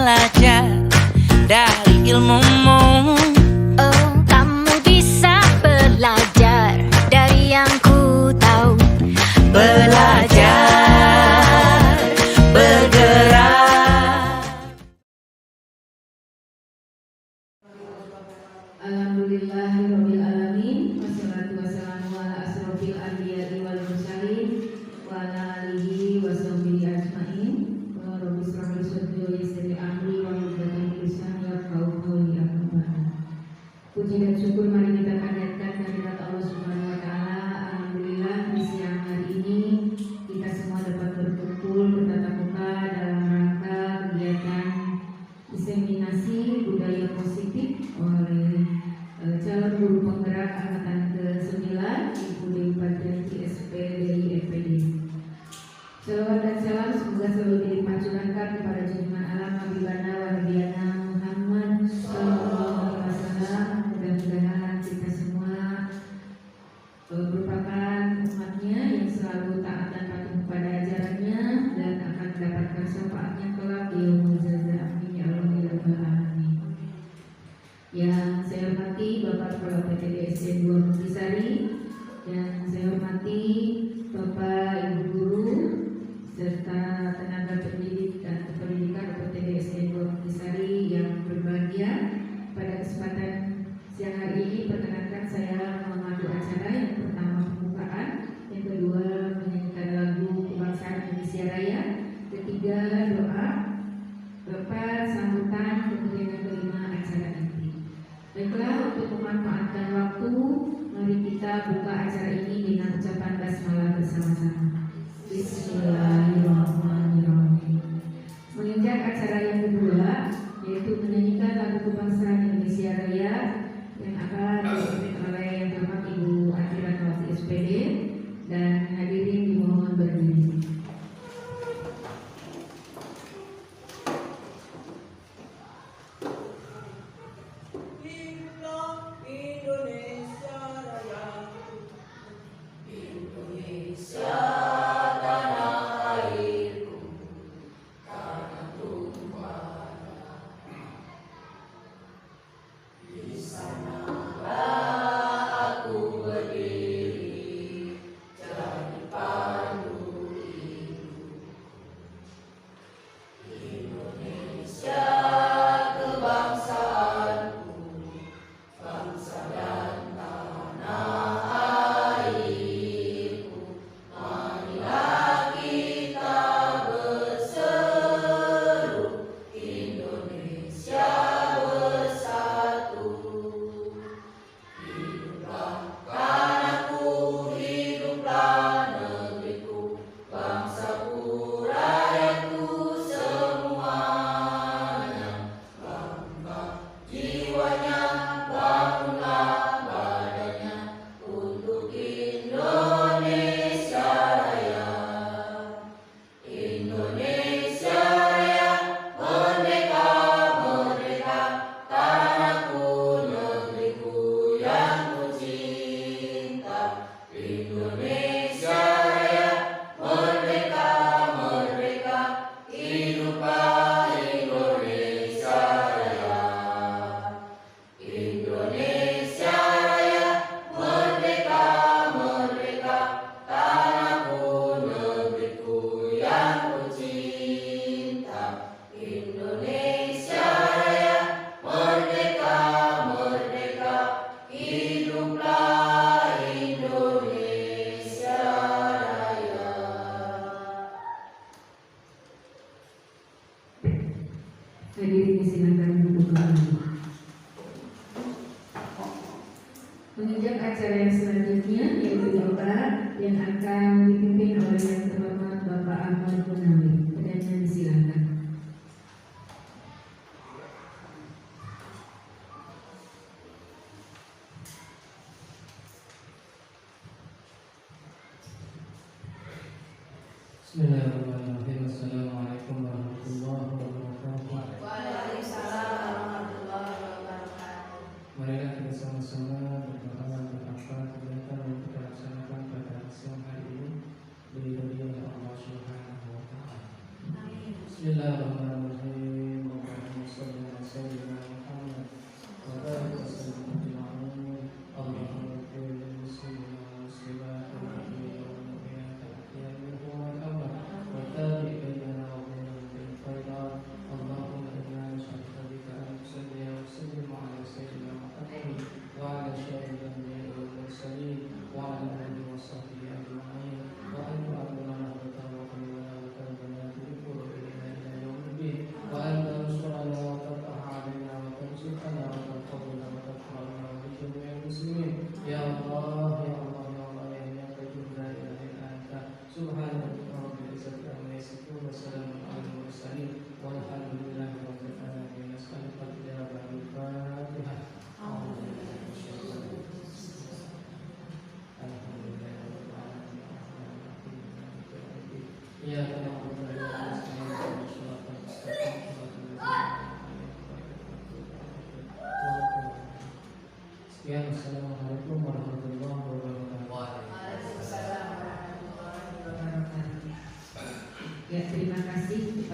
belajar dari ilmumu. Oh, kamu bisa belajar dari yang ku tahu. Belajar, bergerak. Alhamdulillahirabbil alamin, wassalatu wassalamu ala asrofil anbiya'i wal mursalin wa ala alihi wa sahbihi ajmain. Wa rabbi shrah li sadri wa yassir li amri wa hlul 'uqdatam min lisani yafqahu qawli. Amma ba'du. Puji dan syukur mari kita panjatkan kehadirat Allah Subhanahu wa taala. Alhamdulillah di siang hari ini kita semua dapat berkumpul bertatap muka dalam rangka kegiatan diseminasi budaya positif oleh calon guru penggerak angkatan ke-9 Ibu Dewi Padrianti SPDI FPD. Salawat dan salam semoga selalu dilimpah curahkan kepada junjungan alam Habibana wa Nabiana Muhammad sallallahu alaihi wasallam. Mudah-mudahan kita semua merupakan umatnya yang selalu taat dan patuh kepada ajarannya dan akan mendapatkan syafaatnya kelak di yaumul jazaa. Amin ya Allah ya rabbal alamin. Yang saya hormati Bapak Kepala PTD SD 2 Muktisari, yang saya hormati Bapak Ibu Guru serta tenaga pendidik dan kependidikan PTD SD 2 Muktisari yang berbahagia. Pada kesempatan siang hari ini perkenankan saya memandu acara. Yang pertama pembukaan, yang kedua menyanyikan lagu kebangsaan Indonesia Raya, ketiga doa, keempat sambutan, kemudian yang kelima acara inti. Baiklah, untuk memanfaatkan waktu, mari kita buka acara ini dengan ucapan basmalah bersama-sama. Bismillahirrahmanirrahim. Menginjak acara yang kedua, yaitu menyanyikan lagu kebangsaan Indonesia Raya yang akan dipimpin oleh yang terhormat Ibu Ati Ratnawati SPD, dan hadirin dimohon berdiri. Hadirin silakan duduk kembali. Menginjak acara yang selanjutnya, yaitu doa yang akan dipimpin oleh yang terhormat Bapak Ahmad Munawi. Kedannya disilakan. Bismillahirrahmanirrahim. Assalamualaikum warahmatullahi wabarakatuh. Waalaikumsalam warahmatullahi wabarakatuh. Marilah kita sama-sama berdoa berapa kegiatan yang kita laksanakan pada siang hari ini diridhoi oleh Allah Subhanahu wa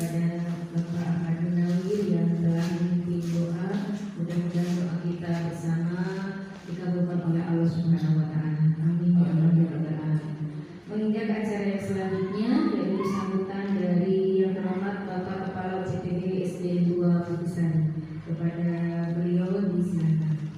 kepada Bapak Ahmad Munawir yang telah memimpin doa. Mudah-mudahan doa kita bersama dikabulkan oleh Allah Subhanahu wa taala. Amin ya rabbal alamin. Menginjak acara yang selanjutnya yaitu sambutan dari yang terhormat Bapak Kepala CTB SD 2 Putusan. Kepada beliau disilakan.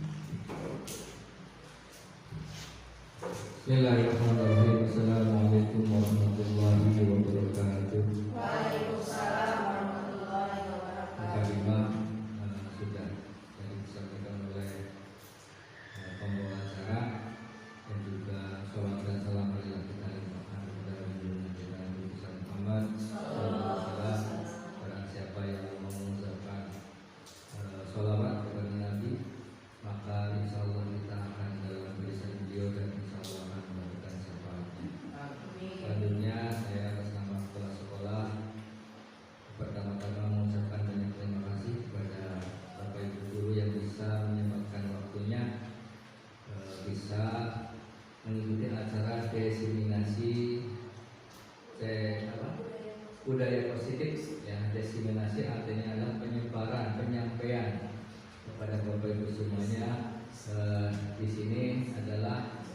Bismillahirrahmanirrahim. Assalamualaikum warahmatullahi wabarakatuh. Waalaikumsalam warahmatullahi wabarakatuh. Kalimah sudah disampaikan oleh pembawa acara dan juga sholawat dan salam marilah kita limpahkan kepada junjungan kita Nabi Muhammad sallallahu alaihi wasallam. Barang siapa yang mengucapkan sholawat kepada Nabi, maka insya Allah kita akan dalam barisan beliau dan insya Allah akan mendapatkan syafaatnya. Selanjutnya saya atas nama kepala sekolah pertama-tama mengucapkan banyak terima kasih kepada Bapak Ibu guru yang bisa menyempatkan waktunya bisa mengikuti acara diseminasi budaya positif ya. Diseminasi artinya adalah penyebaran, penyampaian kepada Bapak Ibu semuanya. Di sini adalah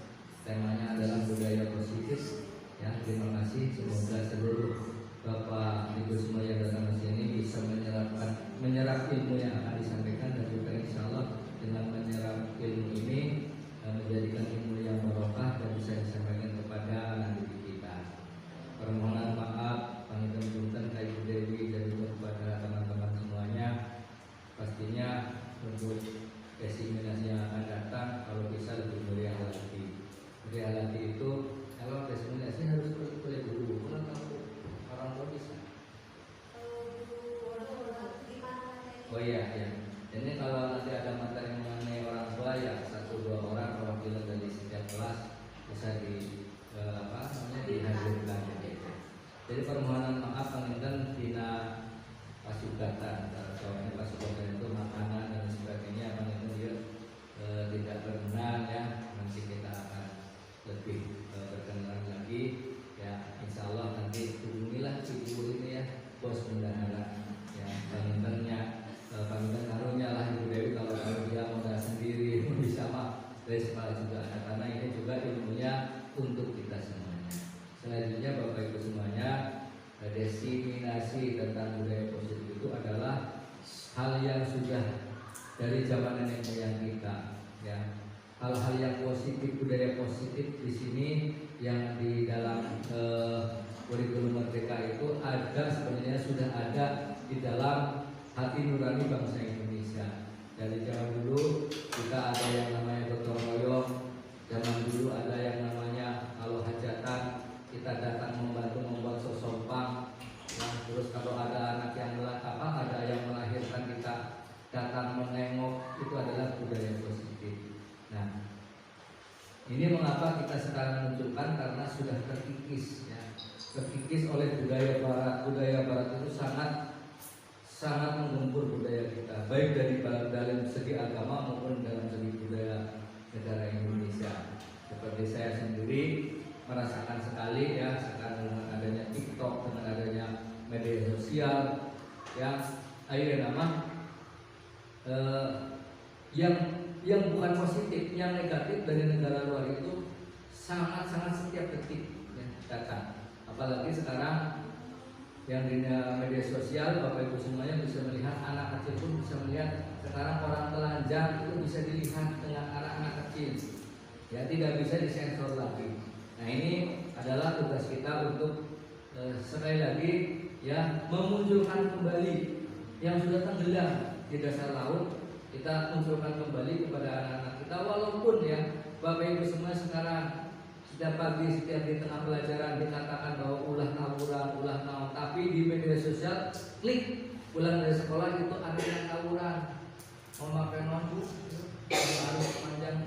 temanya adalah budaya positif ya. Terima kasih, semoga seluruh Bapak Ibu semua yang datang ke sini bisa menyerap ilmu yang akan disampaikan dan juga insya Allah dengan menyerap ilmu ini menjadikan ilmu yang barokah dan bisa disampaikan kepada anak didik kita. Permohonan maaf panggilan punten Kak Ibu Dewi dan juga kepada teman-teman semuanya. Pastinya untuk diseminasi yang akan datang kalau bisa lebih meriah lagi. Meriah lagi itu kalau diseminasi harus oleh guru. Kalau kamu orang tua bisa. Oh iya ya. Ini kalau nanti ada materi mengenai orang tua ya 1-2 orang perwakilan dari setiap kelas bisa dihadirkan gitu. Jadi permohonan maaf panginten tina pasugatan, soalnya pasugatan itu makanan dan sebagainya panginten dia tidak berkenan ya. Nanti kita akan lebih berkenan lagi ya. Insya Allah nanti hubungilah ibu ini ya, bos bendahara ya, pangintennya panginten karunya lah Ibu Dewi kalau dia modal sendiri bisa mah dari sekolah juga ada, karena ini juga ilmunya untuk kita semuanya. Selanjutnya Bapak Ibu semuanya, diseminasi tentang budaya positif itu adalah hal yang sudah dari zaman nenek moyang kita ya. Hal-hal yang positif, budaya positif di sini yang di dalam kurikulum Merdeka itu ada, sebenarnya sudah ada di dalam hati nurani bangsa Indonesia. Dari zaman dulu kita ada yang namanya gotong royong, zaman dulu ada yang namanya kalau hajatan kita datang membantu membuat sosompang. Nah, terus kalau ada anak yang ada yang melahirkan kita datang menengok, itu adalah budaya positif. Nah, ini mengapa kita sekarang munculkan, karena sudah terkikis ya, terkikis oleh budaya barat. Budaya barat itu sangat menggempur budaya kita, baik dalam segi agama maupun dalam segi budaya negara Indonesia. Seperti saya sendiri merasakan sekali ya, sekarang dengan adanya TikTok, dengan adanya media sosial yang yang bukan positif, yang negatif dari negara luar itu sangat-sangat setiap detik ya, datang. Apalagi sekarang yang di media sosial, Bapak Ibu semuanya bisa melihat, anak kecil pun bisa melihat. Sekarang orang telanjang itu bisa dilihat dengan anak-anak kecil ya, tidak bisa disensor lagi. Nah, ini adalah tugas kita untuk sekali lagi ya, memunculkan kembali yang sudah tenggelam di dasar laut. Kita munculkan kembali kepada anak-anak kita, walaupun ya Bapak Ibu semua sekarang setiap pagi, setiap di tengah pelajaran dikatakan bahwa ulah tawuran, ulah naon, tapi di media sosial klik pulang dari sekolah itu ada yang tawuran, memakai lampu, harus panjang,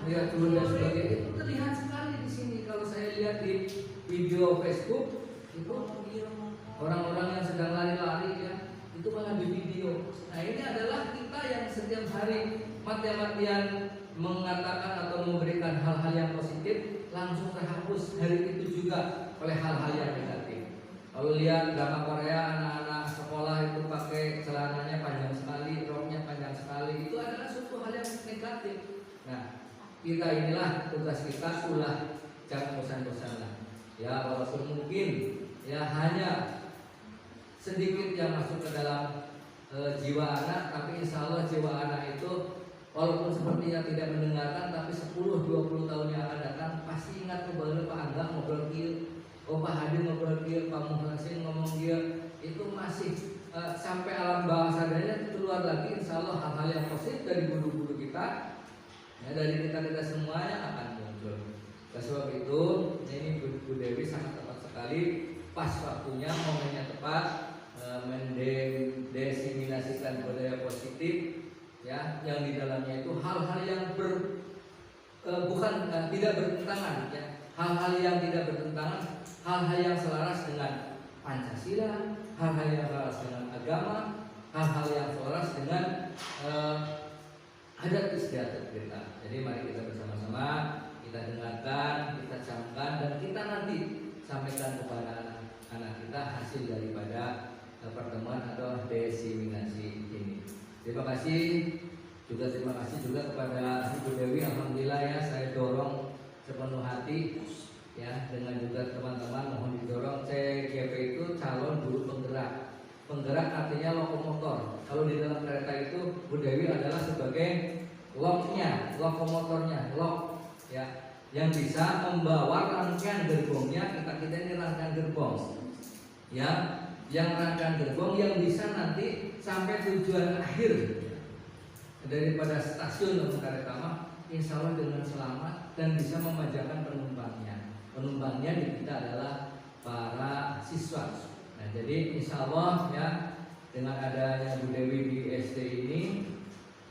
lihat dulu dan sebagainya. Itu terlihat sekali di sini. Kalau saya lihat di video Facebook itu orang-orang yang sedang lari-lari ya, itu malah di video. Nah, ini adalah kita yang setiap hari mati-matian mengatakan atau memberikan hal-hal yang positif, langsung terhapus hari itu juga oleh hal-hal yang negatif. Kalau lihat drama Korea, anak-anak sekolah itu pakai celananya panjang sekali, roknya panjang sekali, itu adalah suatu hal yang negatif. Nah, kita inilah tugas kita, jangan bosan-bosan lah. Ya, walaupun mungkin ya hanya sedikit yang masuk ke dalam jiwa anak, tapi insya Allah jiwa anak itu walaupun sepertinya tidak mendengarkan, tapi 10-20 tahun yang akan datang pasti ingat kembali Pak Angga ngobrol kia, Pak Hadi ngobrol kia, Pak Muhasin ngomong kia, itu masih sampai alam bawah sadarnya keluar lagi insya Allah hal-hal yang positif dari guru-guru kita, ya, dari kita semuanya akan muncul. Oleh sebab itu ini Bu Dewi sangat tepat sekali, pas waktunya, momennya tepat, mendesiminasikan budaya positif, ya, yang di dalamnya itu hal-hal yang tidak bertentangan, ya, hal-hal yang tidak bertentangan, hal-hal yang selaras dengan Pancasila, hal-hal yang selaras dengan agama, hal-hal yang selaras dengan adat istiadat kita. Jadi mari kita bersama-sama kita dengarkan, kita camkan, dan kita nanti sampaikan kepada anak-anak kita hasil daripada pertemuan atau desiminasi ini. Terima kasih juga kepada Ibu Dewi. Alhamdulillah ya, saya dorong sepenuh hati ya, dengan juga teman-teman mohon didorong. CGP itu calon guru penggerak. Penggerak artinya lokomotor. Kalau di dalam kereta itu Bu Dewi adalah sebagai loknya, lokomotornya, lok ya, yang bisa membawa rangkaian gerbongnya. Kita ini rangkaian gerbong ya, yang rangkaian gerbong yang bisa nanti sampai tujuan akhir daripada stasiun kereta mah insya Allah dengan selamat dan bisa memanjakan penumpangnya. Penumpangnya di kita adalah para siswa. Nah, jadi insya Allah ya, dengan adanya Bu Dewi di SD ini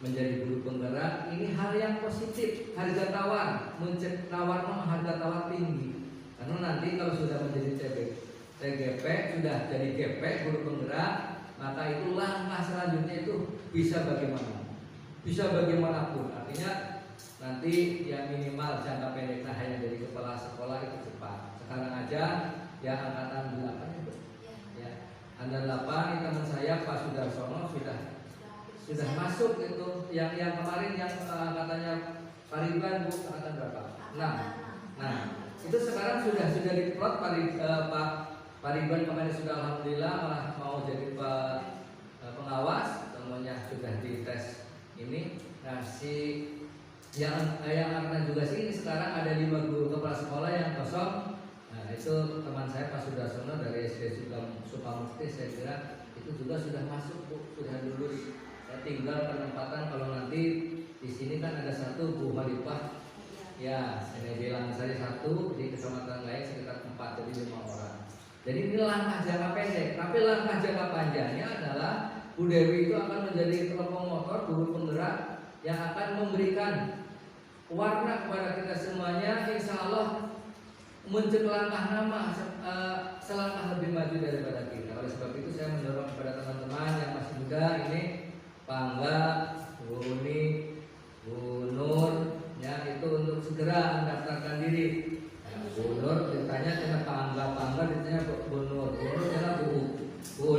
menjadi guru penggerak, ini hal yang positif. Harga tawar, harga tawar tinggi. Karena nanti kalau sudah menjadi TGP, sudah jadi GP guru penggerak, maka itu langkah selanjutnya itu bisa bagaimanapun. Artinya nanti yang minimal jangka pendeknya hanya jadi kepala sekolah itu cepat. Sekarang aja ya angkatan 8 itu ya, angkatan 8 ini teman saya Pak Sudarsono sudah masuk itu, yang kemarin yang angkatannya Pak Ridwan Bu, angkatan berapa? 6. Nah itu sekarang sudah diplot Pak Ridwan kemarin sudah alhamdulillah malah mau jadi pengawas, semuanya sudah dites ini. Nah yang angkatan juga sih ini sekarang ada 5 guru kepala sekolah yang kosong. Nah itu teman saya Pak Sudarsono dari SD Sukamukti, saya kira itu juga sudah masuk Bu, sudah lulus. Ya, tinggal penempatan. Kalau nanti di sini kan ada 1 Bu Halifah ya, ini bilang saya 1 di kecamatan lain sekitar 4, jadi 5 orang. Jadi ini langkah jangka pendek, tapi langkah jangka panjangnya adalah Bu Dewi itu akan menjadi lokomotor, guru penggerak yang akan memberikan warna kepada kita semuanya. Insya Allah menjelangkah nama selangkah lebih maju daripada kita. Oleh sebab itu saya mendorong kepada teman-teman yang masih muda ini, Pak Angga, Bu Uni, Bu Nur, ya itu untuk segera mendaftarkan diri. Bu Nur ditanya dengan Pak Angga ditanya Bu Nur ditanya Bu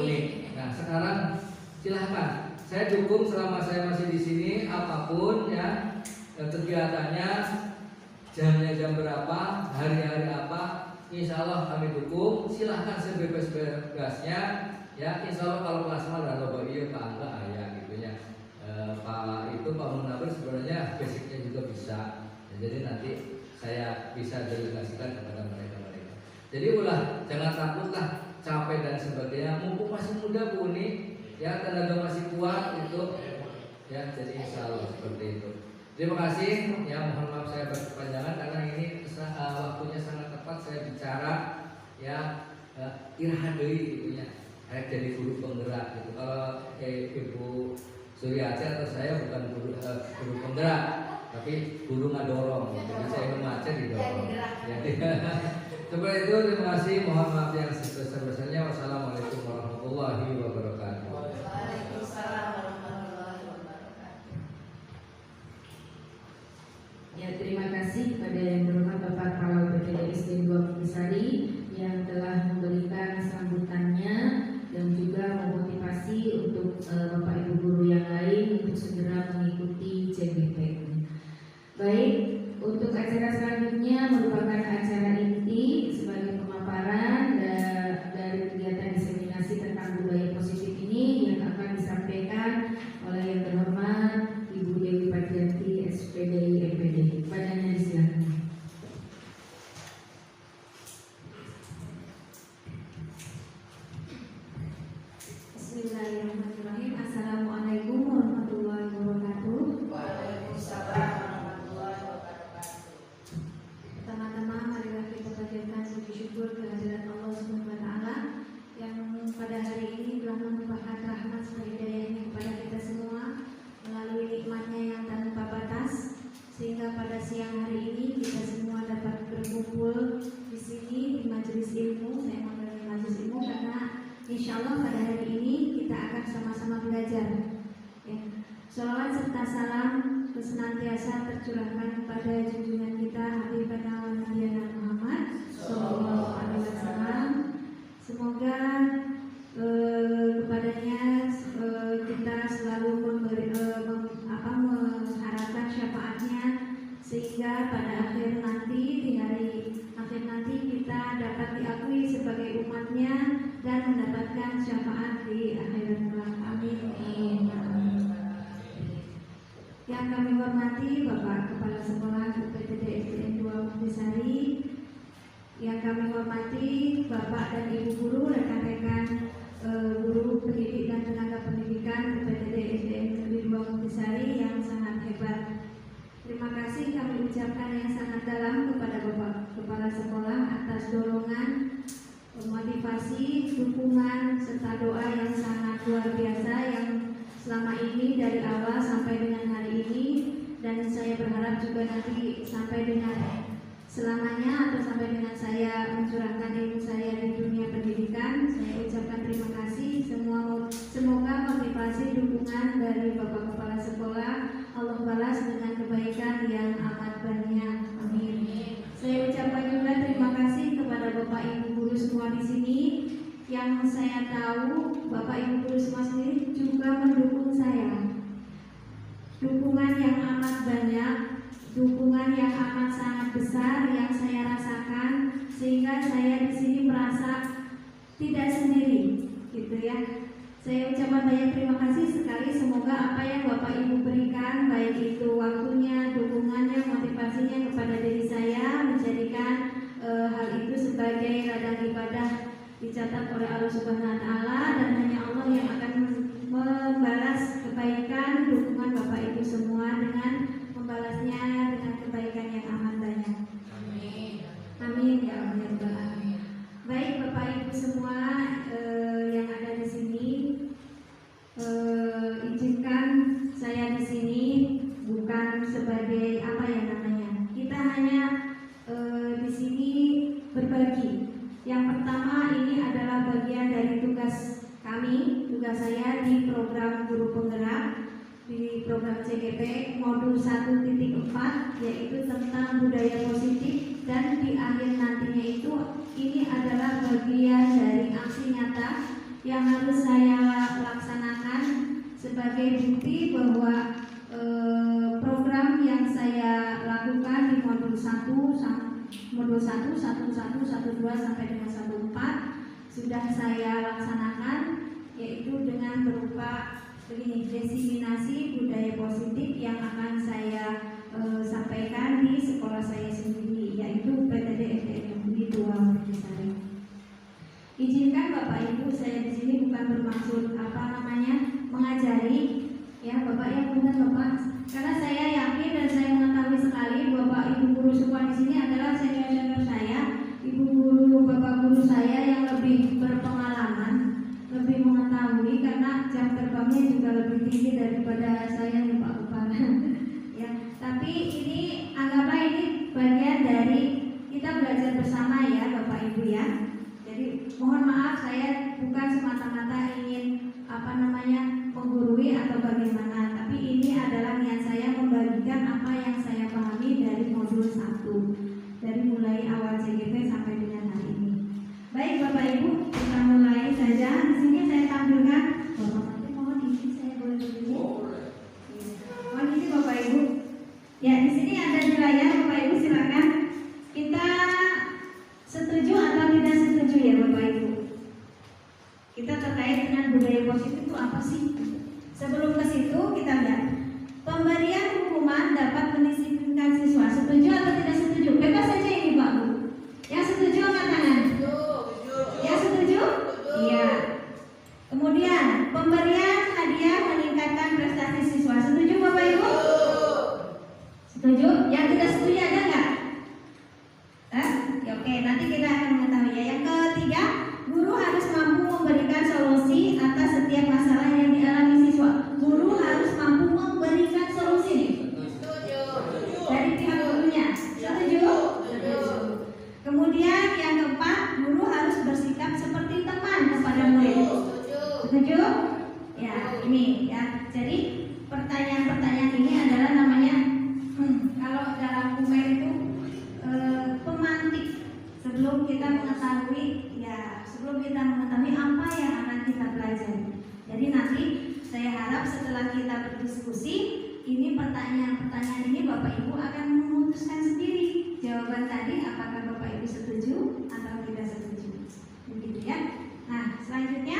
Uni. Nah sekarang silahkan, saya dukung selama saya masih di sini apapun ya kegiatannya, jamnya jam berapa, hari-hari apa, insya Allah kami dukung. Silahkan sebebas-bebasnya ya. Insya Allah kalau kelas malah loh iya Pak Angga ya gitu ya. Pak Munawir sebenarnya basicnya juga bisa. Ya, jadi nanti saya bisa delegasikan kepada mereka. Jadi jangan takutlah capek dan sebagainya. Mumpung masih muda Bu Uni, ya tenaga masih kuat itu. Ya, jadi insya Allah seperti itu. Terima kasih. Ya, mohon maaf saya berkepanjangan karena ini waktunya sangat tepat saya bicara ya irhadei gitu ya. Jadi guru penggerak gitu. Kalau Ibu Suryati atau saya bukan guru penggerak, tapi guru ngadorong. Jadi saya membaca didorong. Jadi seperti itu. Terima kasih. Mohon maaf yang sebesar-besarnya. Wassalamualaikum warahmatullahi wabarakatuh. Waalaikumsalam warahmatullahi wabarakatuh. Ya, terima kasih kepada yang berhormat Bapak Kepala BPD SD 2 Bukisari yang telah memberikan sambutan belajar. Ya. Sholawat serta salam senantiasa tercurahkan kepada junjungan kita Habibana wa Nabiyana Muhammad Sallallahu Alaihi Wasallam. Semoga kepadanya kita selalu mengharapkan syafaatnya, sehingga pada akhir nanti, di hari akhir nanti, kita dapat diakui sebagai umatnya dan mendapatkan syafaat di akhirat kelak. Amin. Yang kami hormati Bapak Kepala Sekolah UPTD SDN 2 Muktisari, yang kami hormati Bapak dan Ibu Guru, rekan-rekan guru pendidik dan tenaga pendidikan UPTD SDN 2 Muktisari yang sangat hebat. Terima kasih kami ucapkan yang sangat dalam kepada Bapak Kepala Sekolah atas dorongan, motivasi, dukungan, serta doa yang sangat luar biasa yang selama ini dari awal sampai dengan hari ini, dan saya berharap juga nanti sampai dengan selamanya atau sampai dengan saya mencurahkan ilmu saya di dunia pendidikan. Saya ucapkan terima kasih. Semoga motivasi dukungan dari Bapak Kepala Sekolah Allah balas dengan kebaikan yang amat banyak. Amin. Saya ucapkan juga terima kasih kepada Bapak Ibu guru semua di sini, yang saya tahu Bapak Ibu guru semua sendiri juga mendukung saya. Dukungan yang amat banyak, dukungan yang amat sangat besar yang saya rasakan, sehingga saya di sini merasa tidak sendiri, gitu ya. Saya ucapkan banyak terima kasih sekali. Semoga apa yang Bapak Ibu berikan, baik itu waktunya, dukungannya, motivasinya kepada diri saya, menjadikan hal itu sebagai ladang ibadah dicatat oleh Allah Subhanahu wa Ta'ala, dan hanya Allah yang akan membalas kebaikan dukungan Bapak Ibu semua dengan membalasnya dengan kebaikan yang amat banyak. Amin. Amin ya Allah. Baik Bapak Ibu semua yang ada di sini, izinkan saya di sini bukan sebagai apa ya namanya. Kita hanya di sini berbagi. Yang pertama, ini adalah bagian dari tugas kami, tugas saya di program guru penggerak, di program CGP modul 1.4, yaitu tentang budaya positif, dan di akhir nantinya itu ini adalah bagian dari aksi nyata yang harus saya laksanakan sebagai bukti bahwa program yang saya lakukan di modul 1, 1, 12 sampai dengan 14 sudah saya laksanakan, yaitu dengan berupa diseminasi budaya positif yang akan saya sampaikan di sekolah saya sendiri, yaitu PTD SDN 2 Muktisari. Izinkan Bapak Ibu, saya di sini bukan bermaksud mengajari, ya Bapak yang benar Bapak, karena saya yakin dan saya mengetahui sekali Bapak Ibu guru semua di sini adalah senior saya, Ibu guru, Bapak guru saya yang lebih berpengalaman, lebih mengetahui, karena jam terbangnya juga lebih tinggi daripada saya nih Pak Kepala. Ya, tapi ini anggaplah ini bagian dari kita belajar bersama ya Bapak Ibu ya. Jadi mohon maaf, saya bukan semata-mata ingin menggurui atau bagaimana, tapi ini adalah niat saya membagikan apa yang saya pahami dari modul 1, dari mulai awal CGP sampai dengan hari ini. Baik Bapak Ibu, kita mulai saja. Di sini saya tampilkan, Bapak nanti mohon izin saya boleh berdiri. Mohon izin Bapak Ibu. Ya, di sini ada di layar Bapak Ibu, silakan. Kita setuju atau tidak setuju ya Bapak Ibu? Kita terkait dengan budaya positif itu apa sih? Sebelum ke situ kita lihat pemberian hukuman dapat mendisiplinkan siswa. Setuju atau tidak setuju? Bebas saja ini Pak Bu. Yang setuju angkat tangan. Yang setuju? Iya. Kemudian pemberian hadiah meningkatkan prestasi siswa. Setuju Bapak Ibu? Setuju? Yang tidak setuju ada nggak? Ya, oke, nanti kita akan mengetahui ya. Yang ketiga, guru harus mampu memberikan solusi atas setiap masalah yang dialami siswa. Guru harus mampu memberikan solusi nih. Dari pihak gurunya. Setuju? Setuju. Kemudian ini ya. Jadi pertanyaan-pertanyaan ini adalah namanya kalau dalam Umair itu pemantik sebelum kita mengetahui apa yang akan kita pelajari. Jadi nanti saya harap setelah kita berdiskusi ini pertanyaan-pertanyaan ini Bapak Ibu akan memutuskan sendiri jawaban tadi apakah Bapak Ibu setuju atau tidak setuju. Begitu ya. Nah, selanjutnya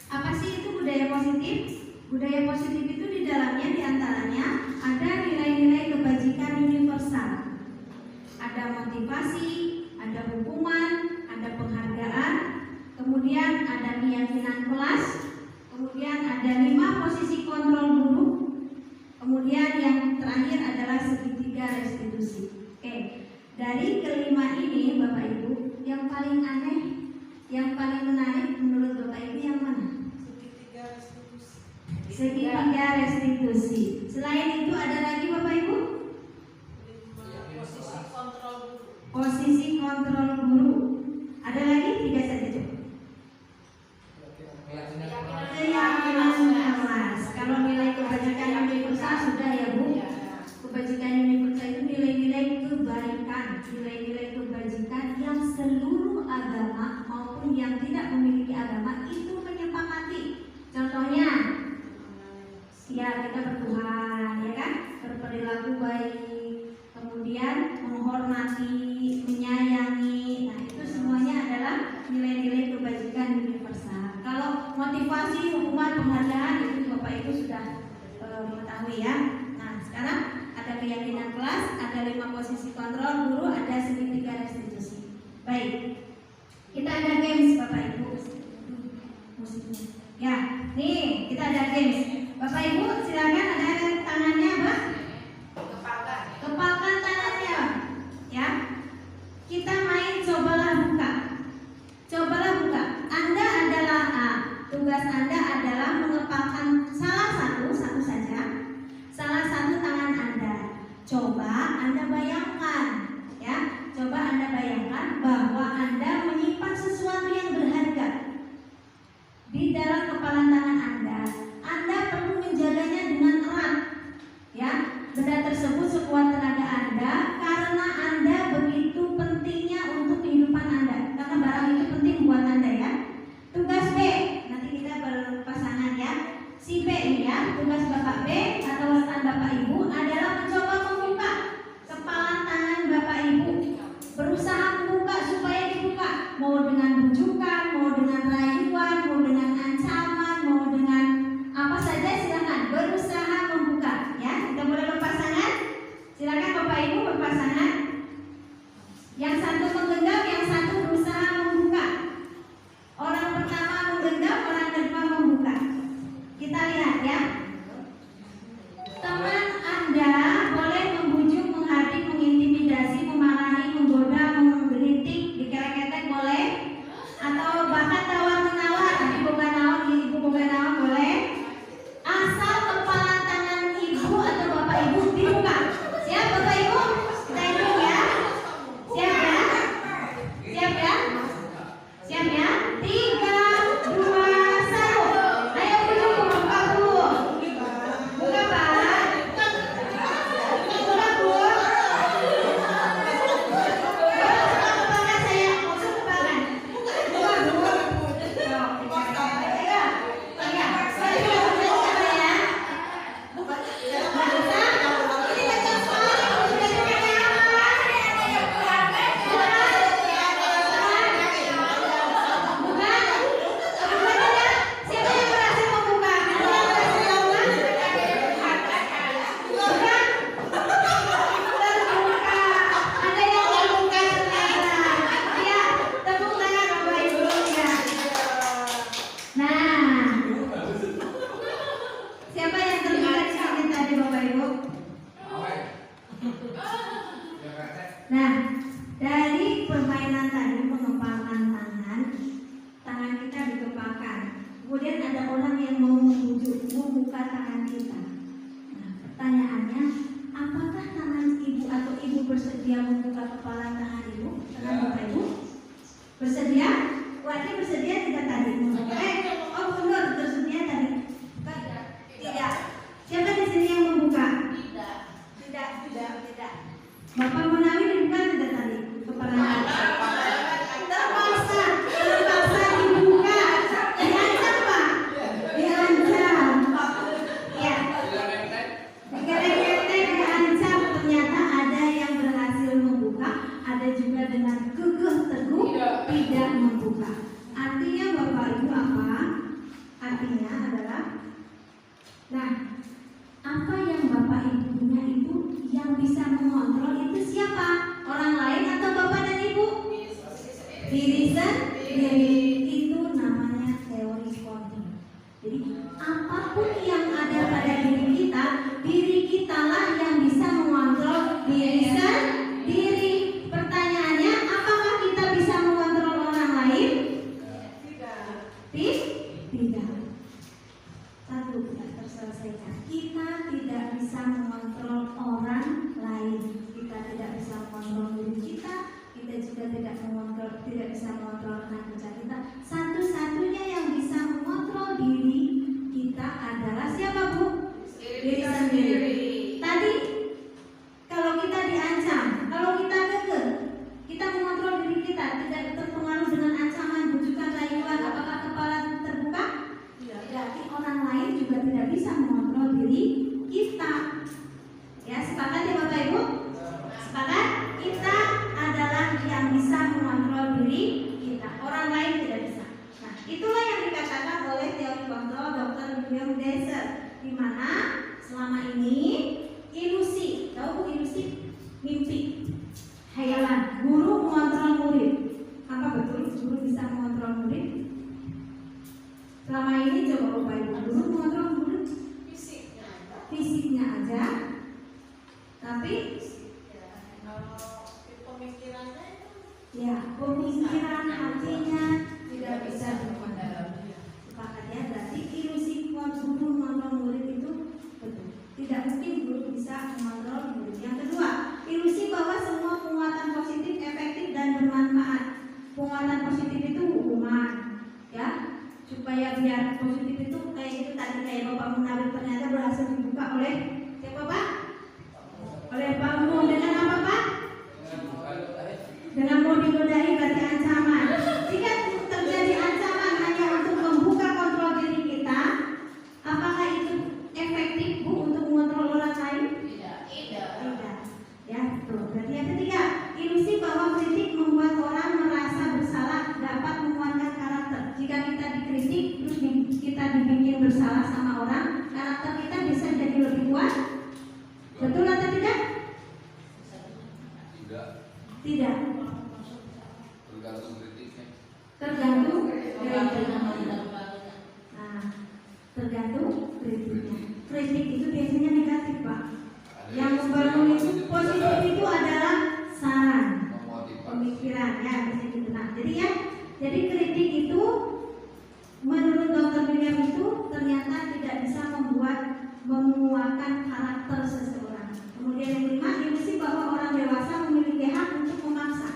apa sih itu budaya positif? Budaya positif itu di dalamnya diantaranya ada nilai-nilai kebajikan universal, ada motivasi, ada hukuman, ada penghargaan, kemudian ada keyakinan kelas, kemudian ada 5 posisi kontrol guru, kemudian yang terakhir adalah segitiga restitusi. Oke, dari kelima ini Bapak Ibu, yang paling aneh, yang paling menarik menurut Bapak Ibu yang mana? Segitiga restitusi. Selain itu ada lagi Bapak Ibu? Posisi kontrol guru. Ada lagi 3 saja coba. Keyakinan kelas. Kalau nilai kebajikan universal sudah ya Bu. Kebajikan universal itu nilai-nilai kebaikan, nilai-nilai kebajikan yang seluruh agama maupun yang tidak memiliki agama itu menyepakati. Contohnya, ya kita bertuhan, ya kan, berperilaku baik, kemudian menghormati, menyayangi. Nah itu semuanya adalah nilai-nilai kebajikan universal. Kalau motivasi, hukuman, penghargaan itu Bapak Ibu sudah mengetahui ya. Nah sekarang ada keyakinan kelas, ada 5 posisi kontrol guru, ada segitiga restitusi. Baik, kita ada games Bapak Ibu. Musiknya. Ya, nih kita ada games. Bapak Ibu silakan, ada tangannya apa? Kepalkan tangannya, ya. Kita main cobalah buka. Cobalah buka. Anda adalah tugas Anda adalah mengepalkan salah satu saja, salah satu tangan Anda. Coba Anda bayangkan, ya. Coba Anda bayangkan bahwa Anda menyimpan sesuatu yang berharga di dalam kepalan tangan Anda. Anda perlu menjaganya dengan erat, ya. Benda tersebut sekuat tenaga Anda karena Anda begitu pentingnya untuk kehidupan Anda. Karena barang itu penting buat Anda ya. Tugas B, nanti kita berpasangan ya. Si B ini ya, tugas Bapak B atau rekan Bapak Ibu adalah mencoba membuka kepalan tangan Bapak Ibu. Berusaha membuka supaya dibuka. Mau dengan bujukan, mau dengan rayuan, mau dengan ancaman, mau dengan apa saja silakan berusaha membuka ya. Kita boleh berpasangan. Silakan Bapak Ibu berpasangan. Yang satu menggenggam, yang satu berusaha membuka. Orang pertama menggenggam, orang kedua membuka. Kita lihat ya. Teman Anda boleh membujuk, menghardik, mengintimidasi, memarahi, menggoda, menggelitik, dikerek-kerek boleh, atau bahkan tawar-menawar. Tapi bukan naon, ibu bukan naon boleh. Asal kepalan tangan ibu atau bapak ibu dibuka. Siap Bapak Ibu? Kita hitung ya. Siap ya? Siap ya? Siap ya? 3, 2, 1. Ayo bujuk, buka dulu. Buka Pak. Buka Bu. Kepalkan saya, masuk kepalkan. Buka Bu. Siapa yang terlibat di sini tadi Bapak Ibu? Nah, dari permainan tadi mengepalkan tangan kita dikepalkan. Kemudian ada orang yang mau membujuk, membuka tangan kita. Nah, pertanyaannya, apakah tangan ibu atau ibu bersedia membuka kepala tangan ibu? Tangan Bapak Ibu? Bersedia? Berarti bersedia tidak tadi? Oh mundur, bersedia tadi. adalah, nah, apa yang Bapak Ibu punya itu yang bisa mengontrol itu siapa? Orang lain atau Bapak dan Ibu? Diri sendiri. Itu namanya teori kontrol. Jadi apapun yang ada pada diri kita lah yang bisa mengontrol diri sendiri. Pertanyaannya, apakah kita bisa mengontrol orang lain? Tidak. Satu tidak terselesaikan. Kita tidak bisa mengontrol orang lain. Kita tidak bisa mengontrol diri kita. Kita juga tidak bisa mengontrol anak kerja kita. Satu-satunya yang bisa mengontrol diri kita adalah siapa, Bu? Diri sendiri. Tadi kalau kita diancam, kalau kita gegel, kita mengontrol diri kita, tidak terpengaruh dengan ancaman, bujukan, rayuan, apakah kepala terbuka? Berarti orang lain juga tidak bisa mengontrol diri kita. Ya, sepakat ya Bapak Ibu? Sepakat? Kita adalah yang bisa mengontrol diri kita. Orang lain tidak bisa. Nah, itulah yang dikatakan oleh teori kontrol Dr. William Deser, di mana selama ini ilusi, tahu Bu ilusi? Mimpi, hayalan. Guru mengontrol murid. Apa betul guru bisa mengontrol murid? Selama ini coba Bapak Ibu, guru mengontrol murid fisiknya aja, tapi ya pemikiran hatinya tidak bisa dikontrol. Sepakat ya, berarti ilusi guru mengontrol murid itu betul. Tidak mungkin guru bisa mengontrol murid. Yang kedua, ilusi bahwa semua penguatan positif efektif dan bermanfaat. Penguatan positif itu hukuman, ya, supaya biar positif itu kayak gitu tadi, kayak Bapak Munawir ternyata berhasil dibuka oleh siapa Pak? Oleh Pak Mun. Dengan apa Pak? Dengan mau dinodai berarti ancaman. Jika terjadi ancaman hanya untuk membuka kontrol diri kita, apakah itu efektif Bu untuk mengontrol orang lain? Tidak. Ya, betul. Berarti yang ketiga, ilusi bahwa kritik membuat orang merasa bersalah dapat menguatkan karakter. Jika kita dikritik terus kita dibikin bersalah sama orang, karakter kita bisa jadi lebih kuat. Betul atau tidak? Tidak. Tergantung kritiknya. Nah, tergantung kritiknya. Kritik itu biasanya negatif Pak. Yang membangun itu positif itu adalah saran, pemikiran, ya bisa gitu. Nah, jadi kritik itu menurut Dr. William itu ternyata tidak bisa menguatkan karakter seseorang. Kemudian yang kelima, ilusi bahwa orang dewasa memiliki hak untuk memaksa.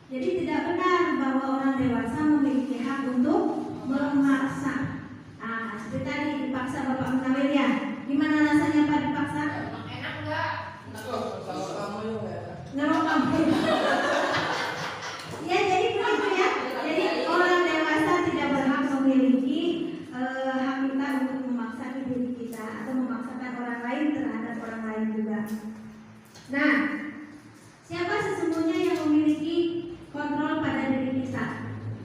Jadi tidak benar bahwa orang dewasa memiliki hak untuk memaksa. Nah, seperti tadi dipaksa Bapak Munawir ya. Gimana rasanya Pak dipaksa? Enak enggak? Ngerok kamu. Ya jadi begitu ya. Jadi orang dewasa tidak berhak memiliki hak kita untuk memaksa diri kita atau memaksakan orang lain terhadap orang lain juga. Nah, siapa sesungguhnya yang memiliki kontrol pada diri kita?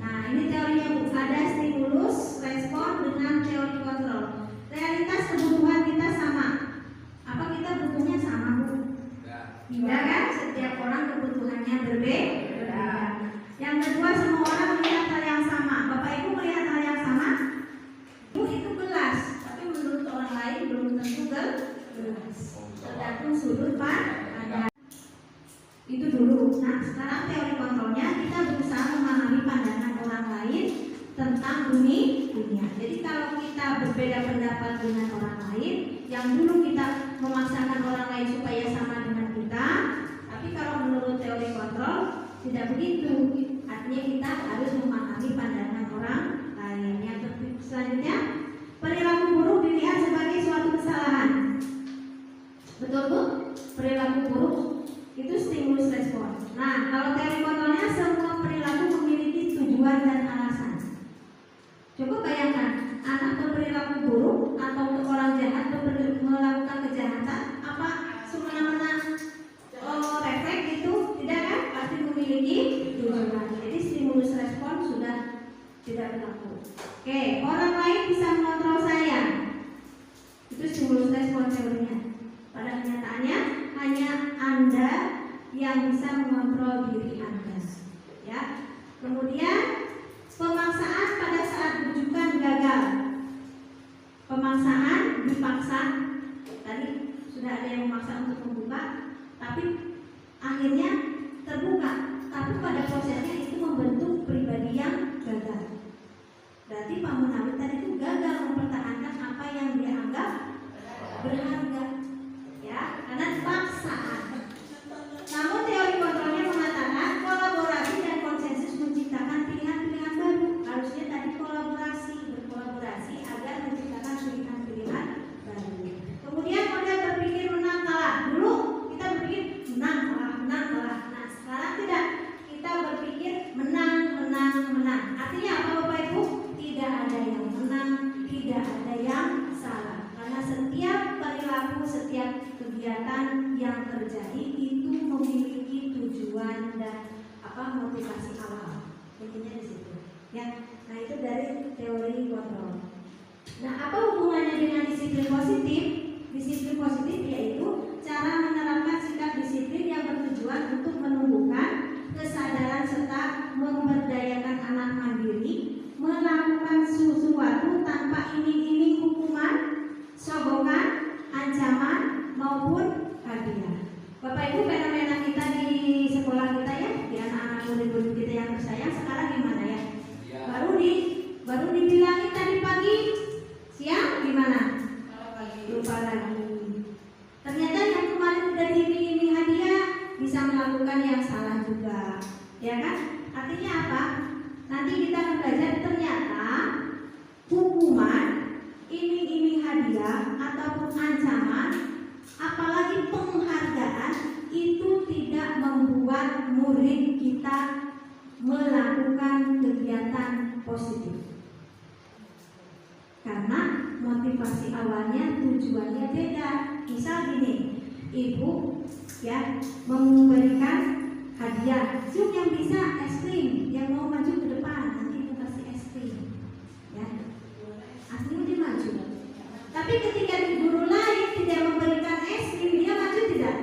Nah, ini teorinya Bu. Ada stimulus, respon dengan teori kontrol. Realitas kebutuhan kita sama. Apa kita butuhnya sama Bu? Tidak kan? Setiap orang kebutuhannya berbeda. Yang kedua, semua orang melihat hal yang sama. Bapak Ibu melihat hal yang sama? Bu itu gelas, tapi menurut orang lain belum tentu gelas. Tergantung sudut pandang. Itu dulu. Nah, sekarang teori kontrolnya kita berusaha memahami pandangan orang lain tentang dunia. Jadi kalau kita berbeda pendapat dengan orang lain, yang dulu kita memaksakan orang lain supaya sama dengan kita, tapi kalau menurut teori kontrol tidak begitu. Artinya kita harus memahami pandangan orang lain. Yang selanjutnya, perilaku buruk dilihat sebagai suatu kesalahan. Betul Bu? Perilaku buruk itu stimulus respon. Nah, kalau teori kontrolnya semua perilaku memiliki tujuan dan alasan. Coba bayangkan, anak berperilaku buruk atau orang jahat melakukan kejahatan, apa semena-mena refleks itu? Tidak kan? Pasti memiliki tujuan. Jadi stimulus respon sudah tidak berlaku. Oke, orang lain bisa mengontrol diri Anda. Ya. Kemudian pemaksaan pada saat rujukan gagal. Pemaksaan dipaksa. Tadi sudah ada yang memaksa untuk membuka, tapi akhirnya terbuka. Tapi pada prosesnya itu membentuk pribadi yang gagal. Berarti Pak Munawir tadi itu gagal mempertahankan apa yang dia anggap berharga. Ya, karena paksaan. Namun teori kontrolnya mengatakan kolaborasi dan konsensus menciptakan pilihan-pilihan baru. Harusnya tadi berkolaborasi agar menciptakan pilihan-pilihan baru. Kemudian model berpikir menang kalah. Dulu kita berpikir menang kalah. Nah, sekarang tidak. Kita berpikir menang. Artinya apa Bapak Ibu? Tidak ada yang menang, tidak ada yang salah. Karena setiap perilaku, setiap kegiatan yang terjadi itu memiliki tujuan dan motivasi awal. Intinya di situ. Ya. Nah, itu dari teori kontrol. Nah, apa hubungannya dengan disiplin positif? Disiplin positif yaitu cara menerapkan sikap disiplin yang bertujuan untuk menumbuhkan kesadaran serta memberdayakan anak mandiri, melakukan sesuatu tanpa iming-iming hukuman, sogokan, ancaman maupun hadiah. Bapak Ibu, fenomena kita di sekolah kita ya, di anak-anak murid-murid kita yang tersayang sekarang gimana ya? Baru dibilangin tadi pagi, siang gimana? Lupa lagi. Ternyata yang kemarin udah diiming-iming hadiah bisa melakukan yang salah juga, ya kan? Artinya apa? Nanti kita akan belajar ternyata hukuman, iming-iming hadiah ataupun ancaman, apalagi penghargaan itu tidak membuat murid kita melakukan kegiatan positif. Karena motivasi awalnya tujuannya beda. Misal gini, ibu ya memberikan hadiah, Zuk yang bisa es krim, yang mau maju ke depan nanti ibu kasih es krim, ya. Akhirnya dia maju. Tapi ketika guru lain tidak memberikan es krim, dia maju tidak?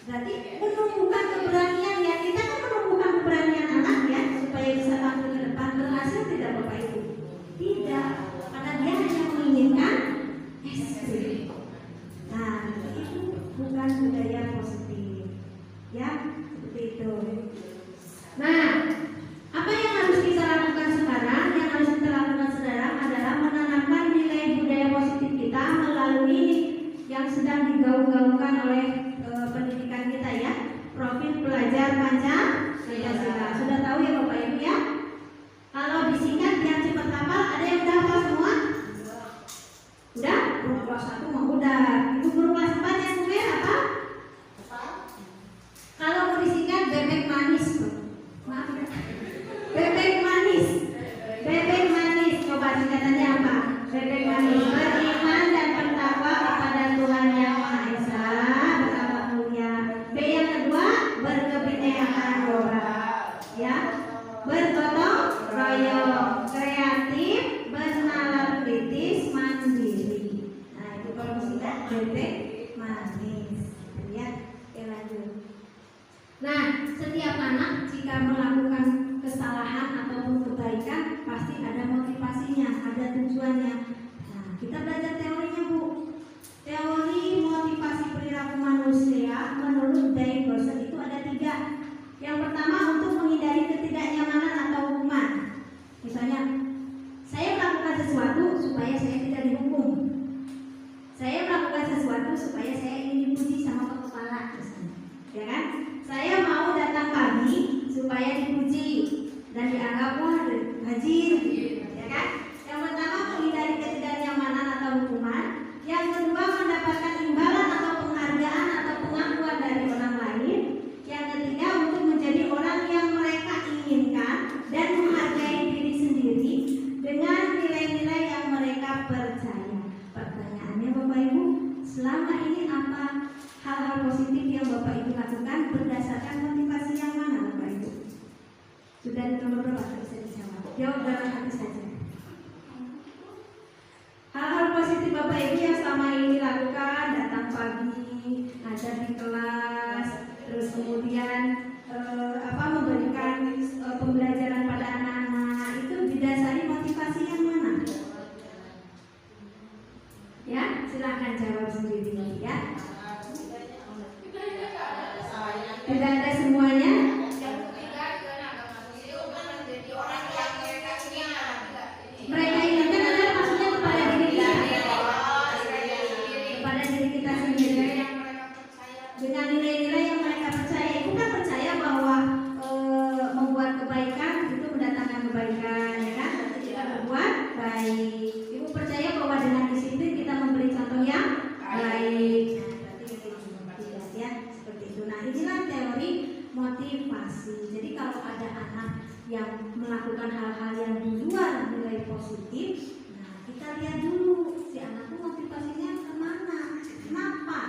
Berarti menumbuhkan keberanian ya. Kita kan menumbuhkan keberanian anak ya supaya bisa tampil ke depan. Berhasil tidak Bapak Ibu? Tidak, karena dia hanya menginginkan es krim. Nah, itu bukan budaya positif, ya seperti itu. Nah, apa yang harus kita lakukan sekarang? Yang harus kita lakukan sekarang adalah menanamkan nilai budaya positif kita melalui yang sedang digaung-gaungkan oleh pendidikan kita ya, profil pelajar Pancasila. Sudah tahu ya Bapak Ibu ya? Kalau disingkat yang cepat hafal, ada yang udah hafal semua? Udah? Guru kelas 1 mah udah. Ibu guru kelas 4 yang mulai apa? Kalau mau disingkat bebek manis. Maaf ya. Bebek manis. Bebek manis. Coba singkatannya apa? Bebek manis. Beriman dan bertakwa kepada Tuhan Yang Maha Esa, betapa mulia. B yang kedua, berkebinekaan moral. Ya. Bergotong royong, kreatif, bernalar kritis, mandiri. Nah, itu kalau disingkat bebek manis. Ya, oke lanjut. Nah, setiap anak jika melakukan kesalahan ataupun kebaikan pasti ada motivasinya, ada tujuannya. Nah, kita belajar teorinya Bu. Teori motivasi perilaku manusia menurut Dave Gorson itu ada 3. Yang pertama untuk menghindari ketidaknyamanan atau hukuman. Misalnya, saya melakukan sesuatu supaya saya tidak dihukum. Saya melakukan sesuatu supaya saya ingin dipuji sama Pak Kepala, misalnya. Ya kan? Saya mau datang pagi supaya dipuji dan dianggap wah rajin, ya kan? Yang pertama menghindari ketidaknyamanan atau hukuman. Yang kedua mendapatkan imbalan atau penghargaan atau pengakuan dari orang lain. Yang ketiga untuk menjadi orang yang mereka inginkan dan menghargai diri sendiri dengan nilai-nilai yang mereka percaya. Pertanyaannya Bapak Ibu, selama ini apa hal-hal positif yang Bapak Ibu lakukan berdasarkan motivasi yang mana Bapak Ibu? Sudah di nomor berapa bisa dijawab? Jawab dalam hati saja. Hal-hal positif Bapak Ibu yang selama ini lakukan, datang pagi, ngajar di kelas, terus terus kemudian memberikan pembelajaran pada anak-anak itu didasari motivasi yang mana? Ya, silakan jawab sendiri ya. Tidak ada semuanya. Mereka ingatkan adalah maksudnya kepada diri kita, kepada diri kita sendiri, dengan nilai-nilai yang mereka percaya. Ibu kan percaya bahwa membuat kebaikan itu mendatangkan kebaikan, ya kan? Kita berbuat baik. Ibu percaya bahwa dengan disiplin kita memberi contoh yang baik. Ya, seperti itu. Nah, inilah teori motivasi. Jadi kalau ada anak yang melakukan hal-hal yang di luar nilai positif, nah kita lihat dulu si anak itu motivasinya kemana, kenapa,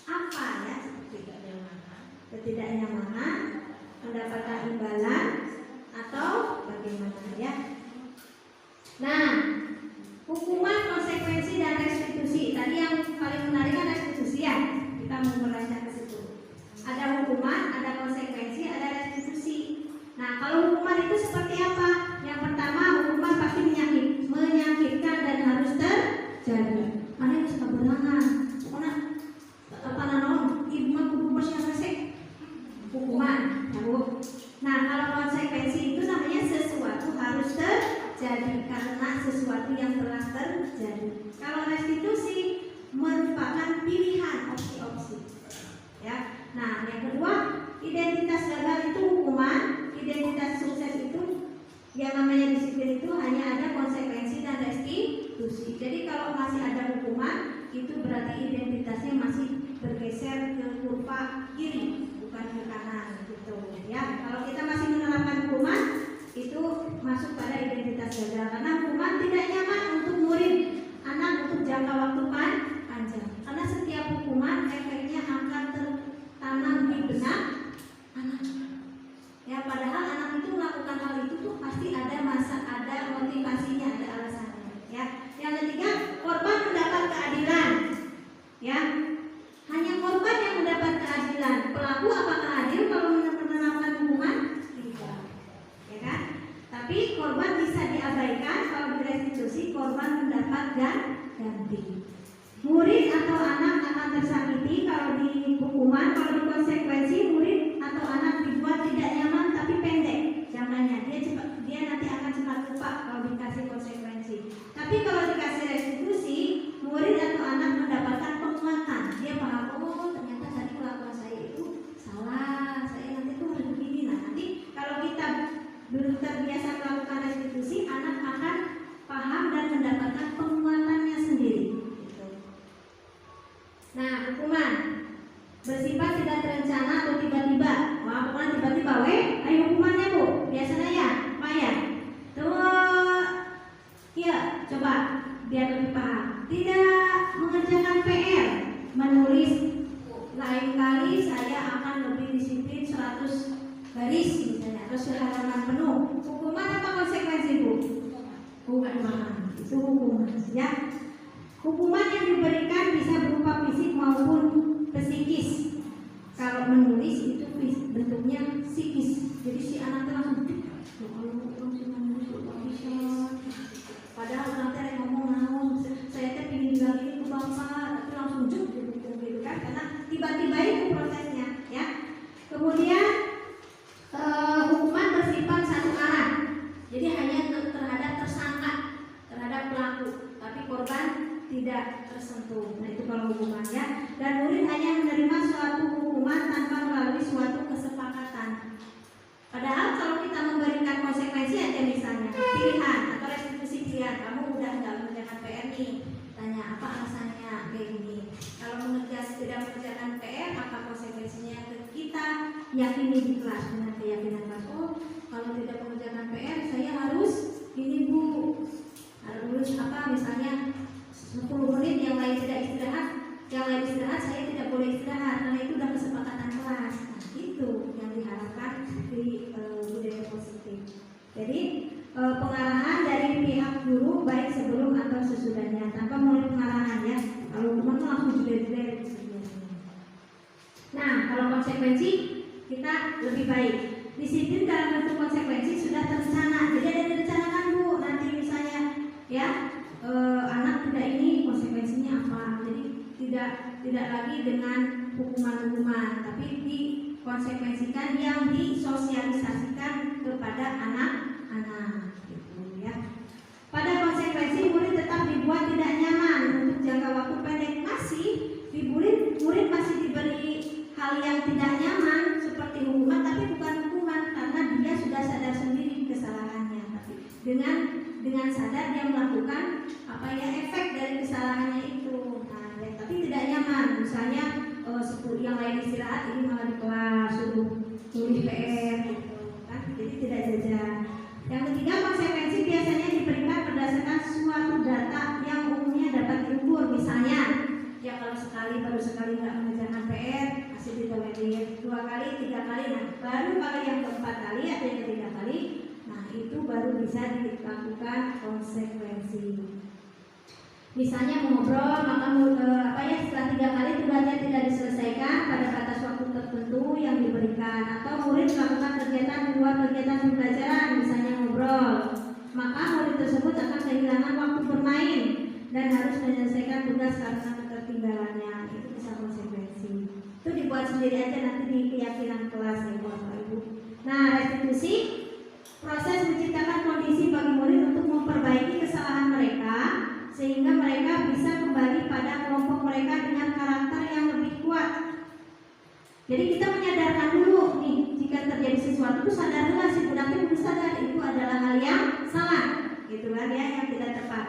apa ya, seperti ketidaknyamanan, mendapatkan imbalan atau bagaimana ya. Nah, hukuman, konsekuensi dan restitusi. Tadi yang paling menarik kan restitusi ya. Kita mengulasnya ke situ. Ada hukuman, ada konsekuensi, ada restitusi. Nah, kalau hukuman itu seperti apa? Yang pertama, hukuman pasti menyakitkan dan harus terjadi. Mana yang suka berangan? Mana apa nanon? Ibu mah kudu bersih resek. Hukuman, tahu? Nah, kalau konsekuensi itu namanya sesuatu harus terjadi karena sesuatu yang telah terjadi. Kalau restitusi merupakan pilihan, opsi-opsi. Ya. Nah, yang kedua, identitas gagal itu hukuman. Identitas sukses itu yang namanya disiplin itu hanya ada konsekuensi dan restitusi. Jadi kalau masih ada hukuman itu berarti identitasnya masih bergeser ke kurva kiri bukan ke kanan gitu ya. Kalau kita masih menerapkan hukuman itu masuk pada identitas gagal karena hukuman tidak nyaman untuk murid anak untuk jangka waktu panjang. Karena setiap hukuman efeknya akan tertanam di benak anak. Ya, padahal anak itu melakukan hal itu tuh pasti ada motivasinya, ada alasannya. Ya. Yang ketiga, korban mendapat keadilan. Ya, hanya korban yang mendapat keadilan. Pelaku apakah adil kalau menerapkan hukuman? Tidak. Ya kan? Tapi korban bisa diabaikan kalau direstitusi, korban mendapat ganti. Murid atau anak akan tersakiti kalau di hukuman, kalau di konsekuensi murid atau anak dibuat tidak nyaman tapi pendek zamannya, dia nanti akan cepat lupa kalau dikasih konsekuensi. Tapi kalau dikasih restitusi, murid atau anak mendapatkan penguatan. Dia paham, oh ternyata tadi kelakuan saya itu salah, saya nanti tuh harus begini. Nah nanti kalau kita belum terbiasa melakukan restitusi, anak akan paham dan mendapatkan penguatannya sendiri. Nah, hukuman bersifat tidak terencana atau tiba-tiba. Wah, hukuman tiba-tiba, ayo hukumannya bu, biasanya ya, Pak ya. Tuh, ya, coba biar lebih paham. Tidak mengerjakan PR, menulis. Lain kali saya akan lebih disiplin 100 garis misalnya, atau sehalaman penuh. Hukuman apa konsekuensi bu? Hukuman, itu hukuman, ya. Hukuman yang diberikan bisa berupa fisik maupun psikis. Kalau menulis itu bentuknya psikis. Jadi si anak langsung padahal orang teh ngomong saya teh ingin bilang ini ke bapak, tapi langsung gitu kan, karena tiba-tiba itu prosesnya, ya. Kemudian hukuman bersifat satu arah. Jadi hanya terhadap tersangka, terhadap pelaku, tapi korban tidak tersentuh. Nah itu kalau hukumannya. Dan murid hanya menerima suatu hukuman tanpa melalui suatu kesepakatan. Padahal kalau kita memberikan konsekuensi aja misalnya pilihan atau restitusi pilihan, kamu udah nggak mengerjakan PR nih, tanya apa alasannya kayak gini. Kalau tidak mengerjakan PR, apa konsekuensinya? Kita yakini di kelas dengan keyakinan kelas. Oh kalau tidak mengerjakan PR saya harus ini bu, harus apa misalnya 10 menit yang lain tidak istirahat, yang lain istirahat saya tidak boleh istirahat karena itu udah kesepakatan kelas. Nah, itu yang diharapkan di budaya positif. Jadi pengarahan dari pihak guru baik sebelum atau sesudahnya tanpa melalui pengarahan ya. Kalau hukuman langsung jeder-jeder. Nah, kalau konsekuensi kita lebih baik. Disiplin dalam bentuk konsekuensi sudah terencana. Jadi ada direncanakan Bu. Nanti misalnya ya anak tidak ini konsekuensinya apa. Jadi tidak lagi dengan hukuman-hukuman, tapi dikonsekuensikan yang disosialisasikan kepada anak-anak. Gitu ya. Pada konsekuensi murid tetap dibuat tidak nyaman untuk jangka waktu pendek. Masih murid masih diberi hal yang tidak nyaman seperti hukuman, tapi bukan hukuman karena dia sudah sadar sendiri kesalahannya. Tapi dengan sadar dia melakukan efek dari kesalahannya itu. Nah, tapi tidak nyaman. Misalnya yang lain istirahat, ini malah di kelas suruh tulis PR gitu kan. Jadi tidak jajan. Yang ketiga, konsekuensi biasanya diberikan berdasarkan suatu data yang umumnya dapat diukur. Misalnya, ya kalau baru sekali nggak mengerjakan PR, masih ditolerir 2 kali, 3 kali, nah baru kalau yang keempat kali atau yang ketiga kali, nah itu baru bisa dilakukan konsekuensi. Misalnya mengobrol, maka setelah 3 kali tugasnya tidak diselesaikan pada batas waktu tertentu yang diberikan, atau murid melakukan kegiatan di luar kegiatan pembelajaran, misalnya ngobrol, maka murid tersebut akan kehilangan waktu bermain dan harus menyelesaikan tugas karena ketertinggalannya. Itu bisa konsekuensi. Itu dibuat sendiri aja nanti di keyakinan kelas ya Bapak Ibu. Nah, restitusi proses menciptakan kondisi bagi murid untuk memperbaiki kesalahan mereka sehingga mereka bisa kembali pada kelompok mereka dengan karakter yang lebih kuat. Jadi kita menyadarkan dulu nih, jika terjadi sesuatu itu sadarlah, si budaknya harus sadar itu adalah hal yang salah, gitu kan ya, yang tidak tepat.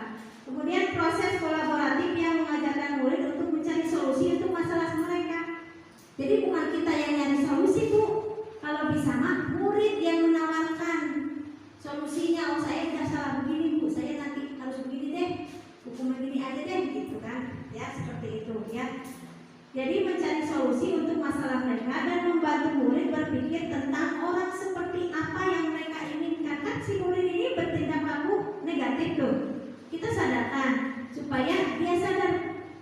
Kemudian proses kolaboratif yang mengajarkan murid untuk mencari solusi untuk masalah mereka. Jadi bukan kita yang nyari solusi Bu, kalau bisa mah murid yang menawarkan solusinya. Oh saya tidak salah begini Bu, saya nanti harus begini deh, hukuman gini aja deh, gitu kan ya, seperti itu ya. Jadi mencari solusi untuk masalah mereka dan membantu murid berpikir tentang orang seperti apa yang mereka inginkan. Kan si murid ini bertindak laku negatif tuh, kita sadarkan supaya dia sadar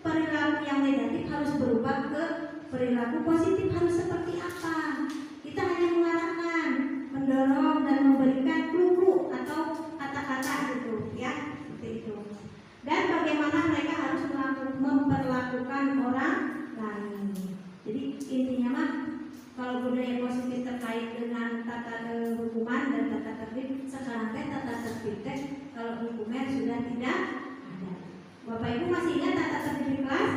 perilaku yang negatif harus berubah ke perilaku positif, harus seperti apa. Kita hanya mengarahkan, mendorong dan memberikan clue atau kata-kata gitu ya, seperti itu. Dan bagaimana mereka harus memperlakukan orang lain. Jadi intinya mah kalau budaya positif terkait dengan tata hukuman dan tata tertib, sekarang tata tertib kalau hukuman sudah tidak ada. Bapak Ibu masih ingat tata tertib di kelas?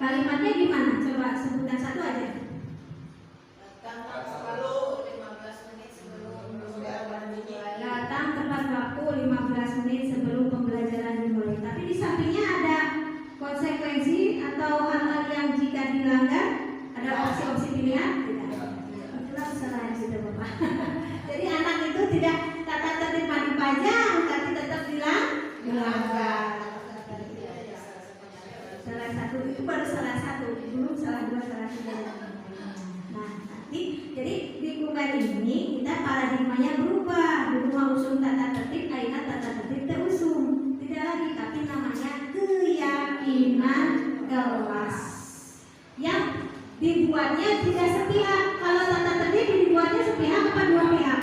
Kalimatnya gimana? Coba sebutkan satu aja. Datang selalu 15 menit sebelum pembelajaran dimulai. Datang tepat waktu 15 menit sebelum pembelajaran dimulai. Tapi di sampingnya ada konsekuensi atau hal-hal yang jika dilanggar, ada opsi-opsi pilihan? Tidak. Itulah kesalahan sudah Bapak. Jadi anak itu tidak tata tertib mandi pajang, tapi tetap dilanggar. Salah satu itu baru salah satu, belum salah 2, salah 3. Nah, nanti jadi di kuliah ini kita paradigmanya berubah. Dulu mau usung tata tertib, akhirnya tata tertib terusung. Tidak lagi, tapi namanya keyakinan kelas. Yang dibuatnya tidak sepihak. Kalau tata tertib dibuatnya sepihak apa 2 pihak?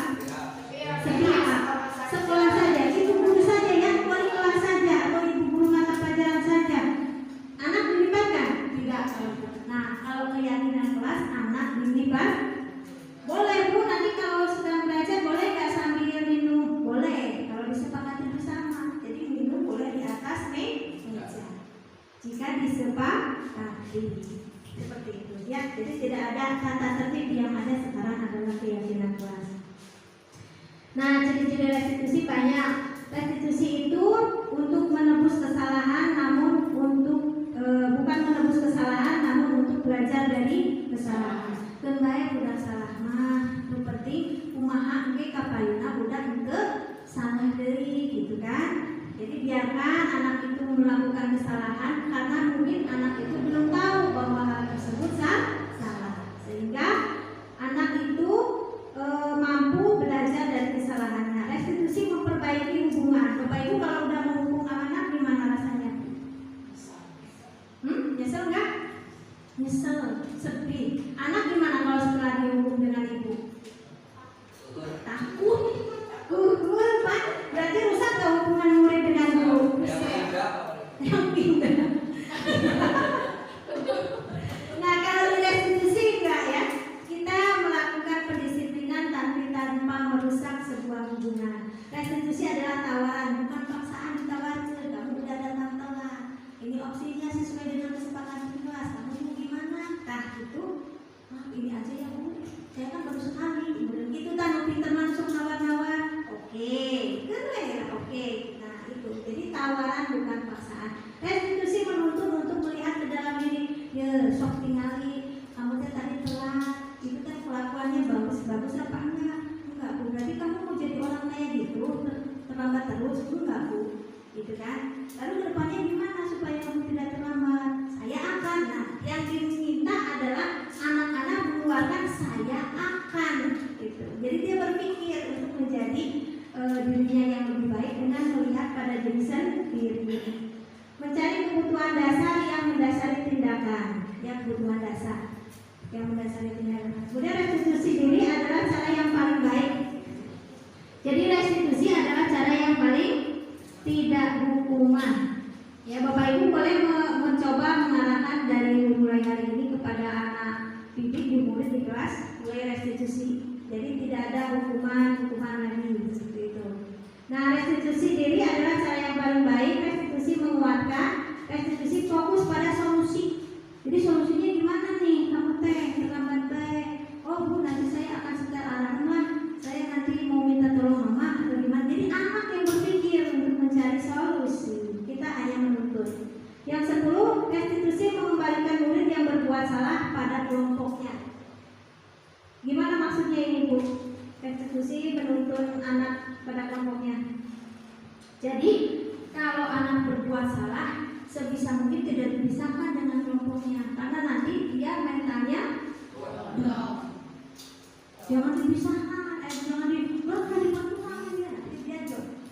Sepihak. Sekolah saja, ibu guru saja ya, wali kelas saja, atau ibu guru mata pelajaran saja. Anak dilibatkan? Tidak. Nah, kalau keyakinan kelas anak dilibat, boleh Bu, nanti kalau sedang belajar boleh nggak sambil minum? Boleh, kalau disepakati bersama. Jadi minum boleh di atas meja. Jika disepakati, seperti itu ya. Jadi tidak ada tata tertib, yang ada sekarang adalah keyakinan kelas. Nah, ciri-ciri restitusi banyak. Restitusi itu untuk menebus kesalahan, namun bukan menebus kesalahan, namun untuk belajar dari kesalahan. Kembali budak salah mah, seperti kumaha ge kapayuna budak henteu salah deui gitu kan. Jadi biarkan anak itu melakukan kesalahan karena mungkin anak itu belum tahu bahwa hal tersebut salah. Sehingga anak itu mampu belajar dari kesalahannya. Restitusi memperbaiki hubungan. Bapak Ibu kalau udah menghukum anak gimana rasanya? Nyesel nggak? lulus? Enggak Bu, gitu kan. Lalu kedepannya gimana supaya kamu tidak terlambat? Saya akan. Nah, yang diminta adalah anak-anak mengeluarkan saya akan, gitu. Jadi dia berpikir untuk menjadi dirinya yang lebih baik dengan melihat pada diri sendiri. Mencari kebutuhan dasar yang mendasari tindakan, ya kebutuhan dasar yang mendasari tindakan. Kemudian restitusi diri adalah cara yang paling baik. Jadi restitusi adalah cara yang paling tidak hukuman. Ya Bapak Ibu boleh mencoba mengarahkan dari mulai hari ini kepada anak didik di murid di kelas, mulai restitusi. Jadi tidak ada hukuman lagi seperti itu. Nah, restitusi diri adalah cara yang paling baik. Restitusi menguatkan, restitusi fokus pada solusi. Jadi solusinya gimana nih? Kamu terlambat teh. Oh Bu, nanti saya akan sekitar arahan lah. Saya nanti mau minta tolong mama atau gimana. Jadi anak yang berpikir untuk mencari solusi. Kita hanya menuntut. Yang 10, restitusi mengembalikan murid yang berbuat salah pada kelompoknya. Gimana maksudnya ini Bu? Restitusi menuntun anak pada kelompoknya. Jadi kalau anak berbuat salah, sebisa mungkin tidak dipisahkan dengan kelompoknya, karena nanti dia mentalnya jangan dipisahkan, jangan dipakai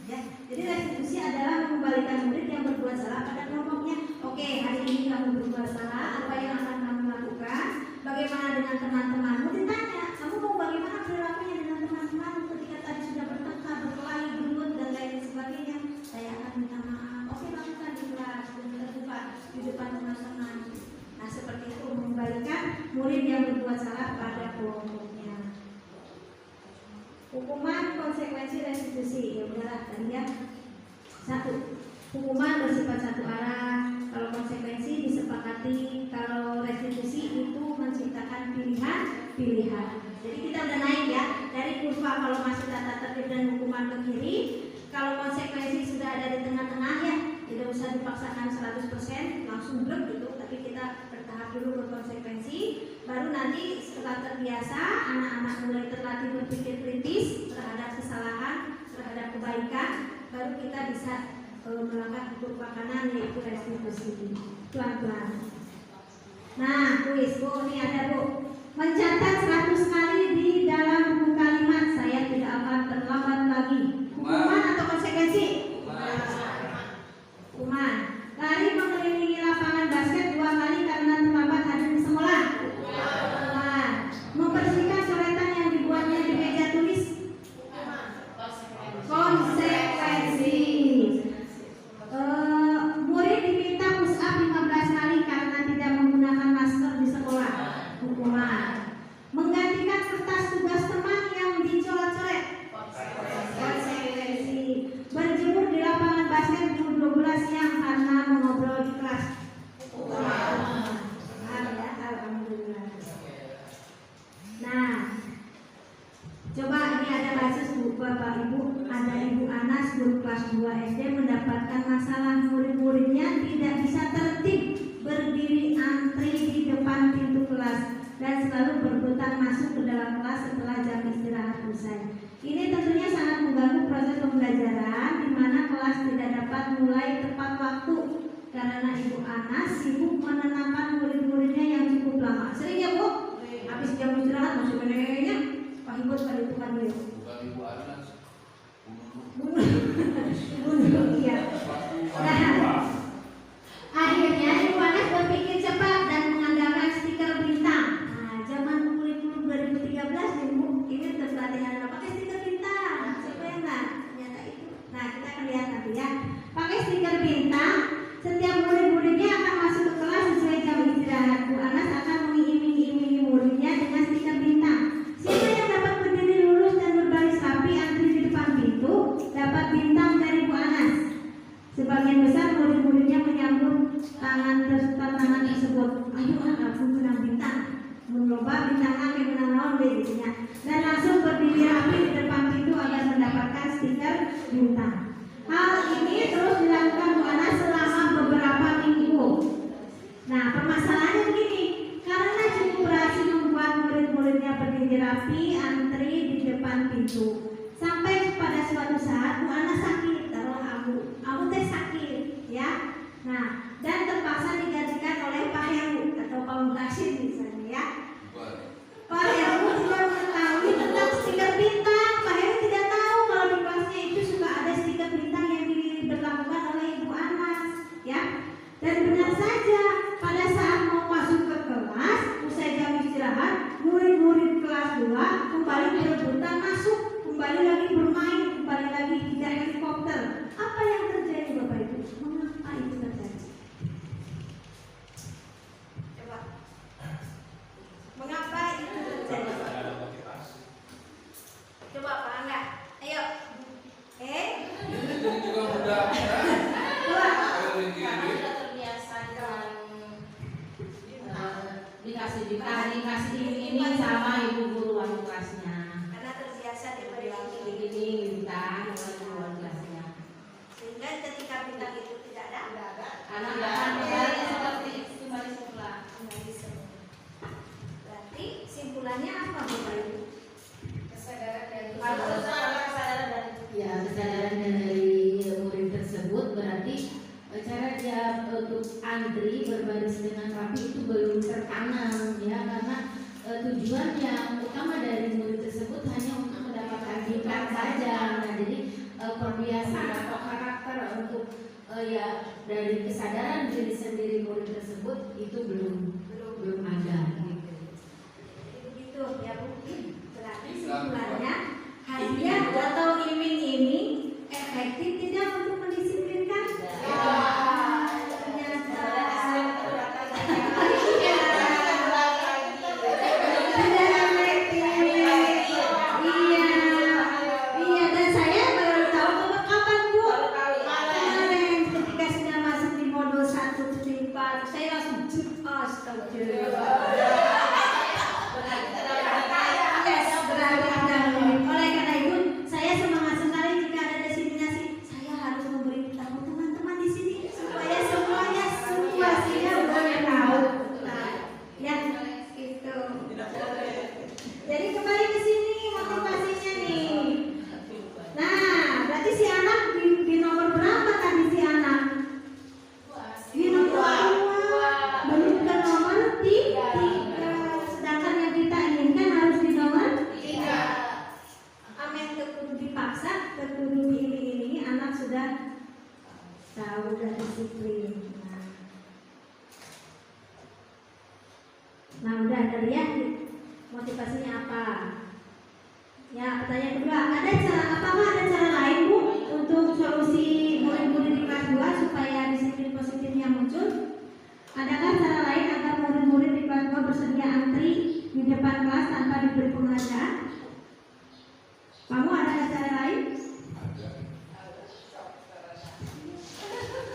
ya. Jadi restitusi adalah mengembalikan murid yang berbuat salah pada kelompoknya. Oke, hari ini kamu berbuat salah, apa yang akan kamu lakukan? Bagaimana dengan teman-temanmu? Ditanya, kamu mau bagaimana perilakunya dengan teman-temanmu ketika tadi sudah bertengkar, berkelahi, berbuat dan lain sebagainya? Saya akan minta maaf. Oke, lakukan di kelas dan terbuka di depan teman-teman. Nah, seperti itu mengembalikan murid yang berbuat salah pada kelompoknya. Hukuman konsekuensi restitusi, ya udahlah tadi ya. 1. Hukuman bersifat satu arah. Kalau konsekuensi disepakati. Kalau restitusi itu menciptakan pilihan. Jadi kita udah naik ya dari kurva. Kalau masih tata tertib dan hukuman ke kiri, kalau konsekuensi sudah ada di tengah-tengah ya, tidak usah dipaksakan 100% langsung blok gitu, tapi kita bertahap dulu berkonsekuensi. Baru nanti setelah terbiasa, anak-anak mulai terlatih berpikir kritis terhadap kesalahan, terhadap kebaikan, baru kita bisa melangkah ke kurva kanan, yaitu restitusi. Pelan-pelan. Nah, kuis Bu, ini ada Bu. Mencatat 100 kali di dalam buku kalimat. Saya tidak akan terlambat lagi. Hukuman atau konsekuensi? Hukuman. Lari mengelilingi lapangan basket 2 kali karena terlambat hadir di sekolah. Hukuman. Membersihkan coretan yang dibuatnya di meja tulis. Konsekuensi. Murid diminta push up 15 kali karena tidak menggunakan masker di sekolah. Hukuman. Menggantikan kertas tugas teman yang dicoret-coret. Konsekuensi. Berjemur di lapangan basket jam 12 siang karena mengobrol di kelas. Hukuman. Ya, alhamdulillah. Nah, coba ini ada kasus Bapak Ibu. Ada Ibu Anas guru kelas 2 SD mendapatkan masalah murid-muridnya tidak bisa tertib berdiri antri di depan pintu kelas dan selalu berebutan masuk ke dalam kelas setelah jam istirahat usai. Ini tentunya sangat mengganggu proses pembelajaran di mana kelas tidak dapat mulai tepat waktu karena Ibu Anas sibuk menenangkan murid-muridnya yang cukup lama. Sering ya Bu? Habis jam istirahat masih menengahnya Pak Ibu sekali itu kan dia. Bukan Ibu Anas. Iya. Nah, akhirnya Ibu Anas berpikir cepat dan mengandalkan stiker bintang. Nah, zaman kurikulum 2013 nih Bu, ini pelatihan anak pakai stiker bintang. Siapa yang enggak? Ternyata itu. Nah, kita akan lihat nanti ya. Pakai stiker bintang, setiap murid-muridnya akan masuk ke kelas sesuai jam istirahat. Bu Anas akan mengiming-imingi muridnya dengan stiker bintang. Siapa yang dapat berdiri lurus dan berbaris rapi antri di depan pintu dapat bintang dari Bu Anas. Sebagian besar murid-muridnya menyambut tangan tersebut. Ayo aku menang bintang. Mencoba bintang A yang menang lawan dirinya. Dan langsung berdiri rapi di depan pintu agar mendapatkan stiker bintang. Hal ini terus dilakukan Bu Anas selama beberapa minggu. Nah, permasalahannya begini. Karena cukup berhasil membuat murid-muridnya berdiri rapi antri di depan pintu. Sampai pada suatu saat Bu Anas sakit, taruh ini juga mudah. Karena sudah terbiasa dengan dikasih ini sama ibu guru wali kelasnya. karena terbiasa Bilang diberi gini minta dengan wali kelasnya. sehingga ketika bintang itu tidak ada Anak akan kembali seperti kembali semula. kembali semula. Berarti Simpulannya apa Bapak Ibu? kesadaran dari Kesadaran dari Ya, kesadaran dari murid tersebut berarti cara dia untuk antri berbaris dengan rapi itu belum tertanam ya, karena tujuan yang utama dari murid tersebut hanya untuk mendapatkan diklat saja. Nah, jadi perbiasaan atau karakter untuk ya dari kesadaran diri sendiri murid tersebut itu belum ada. Gitu. begitu ya Bu. Berarti simpulannya hadiah atau iming-iming efektif tidak untuk mendisiplinkan? Iya, dan saya baru tahu kapan Bu? Kemarin ketika sudah masuk di modul 1.4 saya langsung astagfirullah. Yes, berarti mendahului. Oleh karena itu, saya semangat sekali jika ada diseminasi. Saya harus memberitahu teman-teman di sini supaya semuanya boleh tahu. Nah, ya itu. Jadi kembali ke sini motivasinya nih. Nah, berarti si anak di nomor berapa tadi si anak? Di nomor 2. Belum ke nomor 3. Sedangkan yang kita inginkan harus di nomor 3. Amin, terkudu dipaksa, terkudu diiringi, anak sudah tahu dan disiplin. Nah, udah terlihat motivasinya apa? Ya, pertanyaan kedua, apakah ada cara lain Bu untuk solusi murid-murid di kelas 2 supaya disiplin positifnya muncul? Adakah cara lain agar murid-murid di kelas 2 bersedia antri di depan kelas tanpa diberi pengajaran? Kamu ada cara lain? Ada.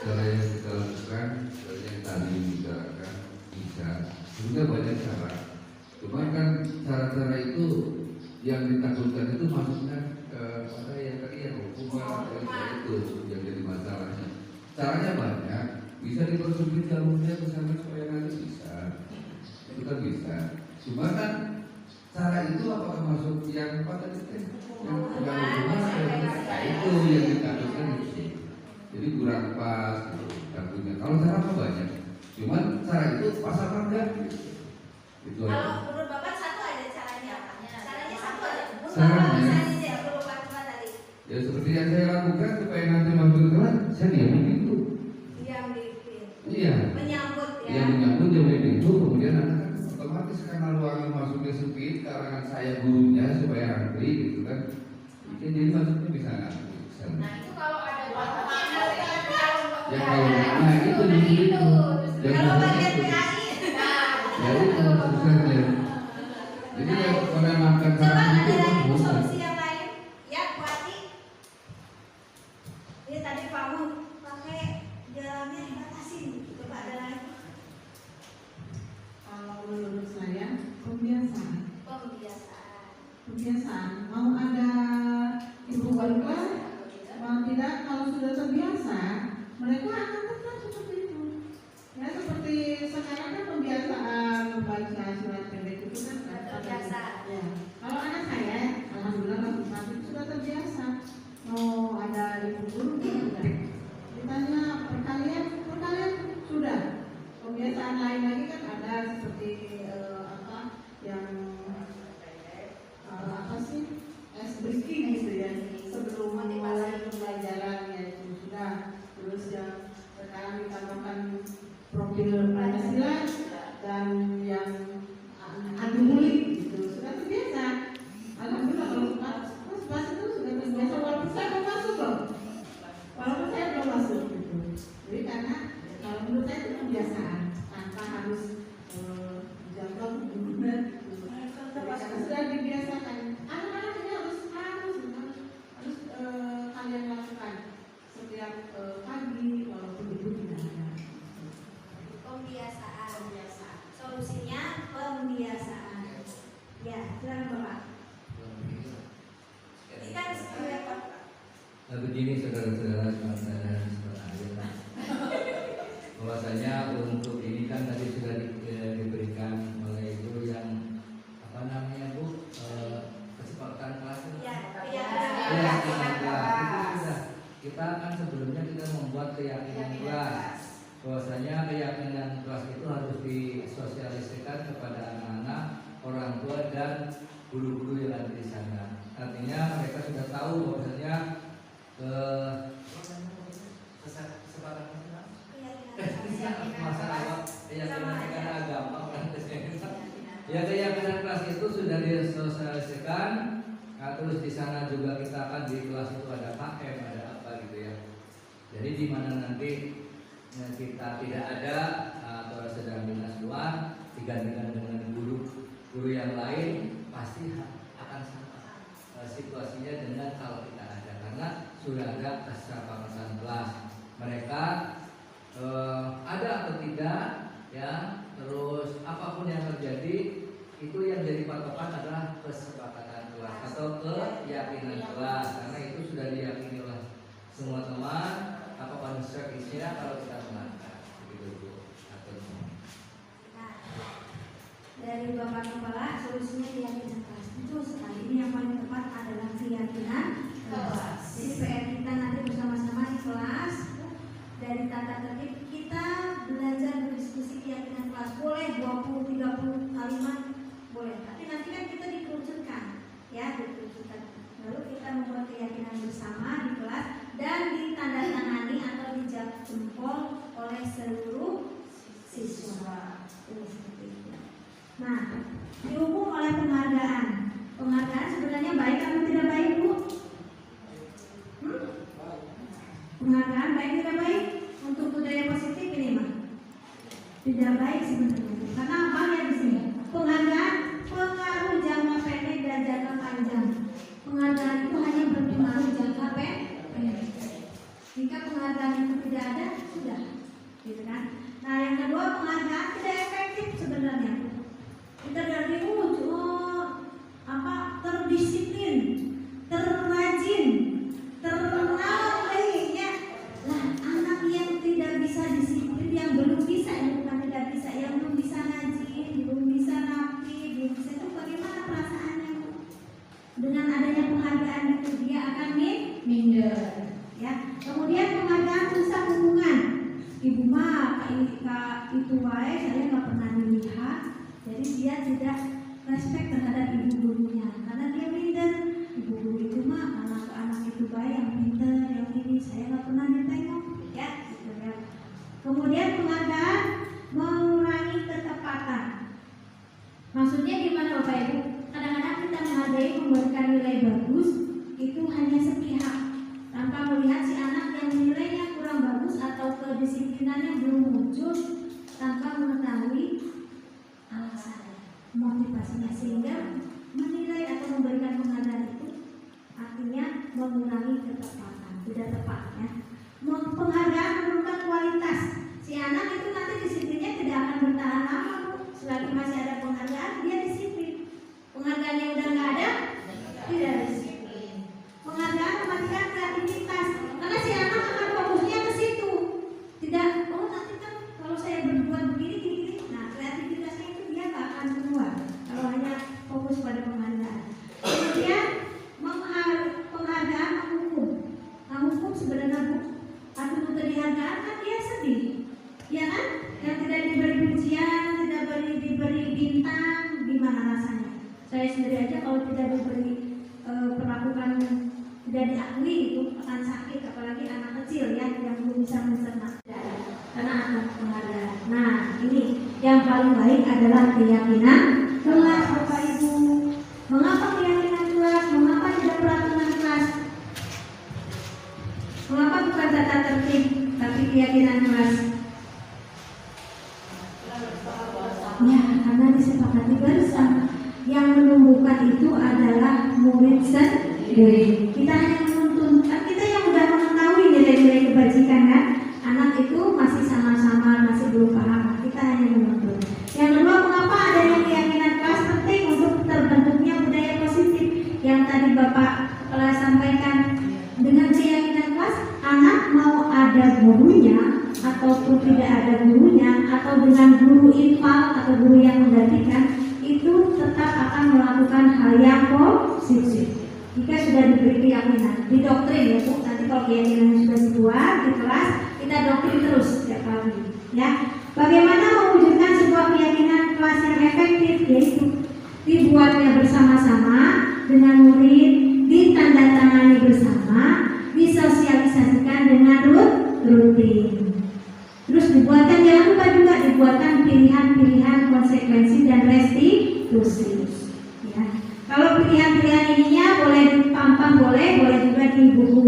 Cara yang kita lakukan, seperti yang tadi dibicarakan, bisa. Sebenarnya banyak cara. Cuma kan cara-cara itu yang ditakutkan itu maksudnya pada yang tadi yang hukuman itu yang jadi masalahnya. Caranya banyak, bisa dipersempit jalurnya bersama supaya nanti bisa. Itu kan bisa. Cuma kan cara itu apakah masuk yang pada itu? Yang hukuman itu yang ditakutkan itu. Jadi kurang pas gitu, takutnya. Kalau cara apa banyak. Cuman cara itu pas apa enggak? Itu aja. Kalau menurut Bapak satu ada caranya apa? Caranya satu aja. Caranya? Misalnya saya perlu bantuan tadi. Ya seperti yang saya lakukan supaya nanti masuk kelas, saya diamin itu. Diam di Iya. menyambut ya. Yang menyambut diamin itu, kemudian anak kan otomatis karena ruangan masuknya sempit, karangan saya gurunya supaya antri gitu kan. Jadi masuknya bisa ngantri. Nah itu kalau ada bantuan Ya kalau itu di situ. kalau bagian PAI, Ya itu susahnya. Jadi ya menenangkan coba cara ada itu lagi susah. solusi yang lain ya Bu Ati. Ini tadi kamu pakai jalannya dibatasin. Coba ada lagi Kalau menurut saya kebiasaan. pembiasaan. Mau ada ibu wali kelas, mau tidak, kalau sudah terbiasa, mereka akan tetap seperti itu. Ya seperti sekarang kan pembiasaan membaca surat pendek itu kan Terbiasa. Ya. Kalau anak saya, alhamdulillah masih sudah terbiasa. Mau ada ibu guru tidak. Ditanya perkalian sudah. Kebiasaan lain lagi kan ada seperti yang apa sih breaking gitu ya, sebelum mulai pembelajaran ya itu sudah. Terus yang sekarang ditambahkan profil Pancasila dan yang adu mulik gitu sudah terbiasa. Alhamdulillah kalau pas itu sudah terbiasa, walaupun saya belum masuk loh, gitu. Jadi karena kalau menurut saya itu kebiasaan tanpa harus jangkau benar gitu. Karena sudah dibiasakan, anak-anak ini harus kalian lakukan setiap pagi walaupun itu tidak ada. Pembiasaan. Solusinya pembiasaan. Ya, silakan Bapak. Ini kan Nah, begini saudara-saudara bahwasanya untuk ini kan tadi sudah diberikan oleh Ibu yang apa namanya Bu, kesepakatan kelas. Kita kan sebelumnya kita membuat keyakinan kelas, bahwasanya keyakinan kelas itu harus disosialisasikan kepada anak-anak, orang tua dan guru-guru yang ada di sana. Artinya mereka sudah tahu bahwasanya masalah keyakinan agama ya, keyakinan kelas itu sudah disosialisasikan. Nah, terus di sana juga kita akan di kelas itu ada KM, ada apa gitu ya. Jadi di mana nanti kita tidak ada atau sedang dinas luar digantikan dengan guru yang lain, pasti akan sama situasinya dengan kalau kita ada, karena sudah ada kesepakatan kelas. Mereka ada atau tidak ya, terus apapun yang terjadi itu yang jadi patokan adalah kesepakatan kelas atau keyakinan kelas, karena itu sudah diyakini oleh semua teman apa konsekuensinya kalau kita melanggar begitu Bu. Nah, dari Bapak Kepala solusinya keyakinan kelas. Betul sekali, ini yang paling tepat adalah keyakinan kelas. Jadi PR kita nanti bersama-sama di kelas, dari tata tertib kita belajar berdiskusi keyakinan kelas. Boleh 20-30 kalimat boleh, tapi nanti kan kita dikerucutkan ya, dikerucutkan. Lalu kita membuat keyakinan bersama di kelas dan ditandatangani atau dijab jempol oleh seluruh siswa. Seperti itu. Nah, dihukum oleh penghargaan. Penghargaan sebenarnya baik atau tidak baik, Bu? Penghargaan baik tidak baik? Untuk budaya positif ini mah tidak baik sebenarnya. Karena apa ya di sini? Penghargaan pengaruh jangka pendek dan jangka panjang. Penghargaan itu hanya berpengaruh jangka pendek. Jika penghargaan itu tidak ada, sudah, gitu kan? Nah, yang kedua, penghargaan tidak efektif sebenarnya. Kita dari terdisiplin, terrajin, ternaiknya. Lah, anak yang tidak bisa disiplin, yang belum bisa, yang bukan tidak bisa, yang belum bisa ngaji, belum bisa rapi, belum bisa, itu bagaimana perasaannya? Dengan adanya penghargaan itu dia akan minder, ya. Kemudian penghargaan rusak hubungan. Ibu mah kak itu baik, saya nggak pernah dilihat, jadi dia tidak respect terhadap ibu gurunya karena dia minder. Ibu guru itu mah anak itu baik, yang pintar, yang ini, saya nggak pernah ditengok, ya, gitu ya. Kemudian penghargaan mengurangi ketepatan. Maksudnya gimana Bapak Ibu? Kadang-kadang kita menghargai, memberikan nilai bagus itu hanya sepihak, tanpa melihat si anak yang nilainya kurang bagus atau kedisiplinannya belum muncul, tanpa mengetahui alasan motivasinya, sehingga menilai atau memberikan penghargaan itu artinya mengurangi ketepatan, tidak tepat ya. Penghargaan menurunkan kualitas. Si anak itu nanti disiplinnya tidak akan bertahan lama, Bu. Selagi masih ada penghargaan, dia disiplin. Penghargaannya udah nggak ada, tidak disiplin. Penghargaan mematikan kreativitas, karena si anak akan fokusnya ke situ. Tidak, oh nanti kan kalau saya berbuat begini, nah kreativitasnya itu dia nggak akan keluar kalau hanya fokus pada penghargaan. Kemudian penghargaan menghukum. Nah, hukum sebenarnya Bu, atau dihargaan kan dia sedih, ya kan? Yang tidak diberi pujian, tidak diberi bintang, gimana rasanya? Saya sendiri aja kalau tidak diberi perlakukan, tidak diakui itu akan sakit, apalagi anak kecil ya yang belum bisa mencerna karena anak penghargaan. Nah, ini yang paling baik adalah keyakinan kelas, Bapak Ibu. Mengapa keyakinan kelas? Mengapa tidak peraturan kelas? Mengapa bukan tata tertib tapi keyakinan kelas? Ya, karena disepakati bersama. Yang menumbuhkan itu adalah murid sendiri. Kita hanya menuntun, kan kita yang sudah mengetahui nilai-nilai kebajikan kan. Anak itu masih sama-sama, masih belum paham. Kita hanya menuntut. Yang kedua, mengapa adanya keyakinan kelas penting untuk terbentuknya budaya positif yang tadi Bapak sampaikan. Dengan keyakinan kelas, anak mau ada gurunya ataupun tidak ada gurunya, atau dengan guru infal atau guru yang menggantikan, itu tetap akan melakukan hal yang positif jika sudah diberi keyakinan. Didoktrin ya Bu, nanti kalau keyakinannya sudah kuat di kelas, kita doktrin terus setiap hari ya. Bagaimana mewujudkan sebuah keyakinan kelas yang efektif, yaitu dibuatnya bersama-sama dengan murid, ditandatangani bersama, disosialisasikan dengan rutin. Terus dibuatkan, jangan lupa juga dibuatkan pilihan-pilihan konsekuensi dan restitusi ya. Kalau pilihan-pilihan ininya boleh di pampang, boleh juga di buku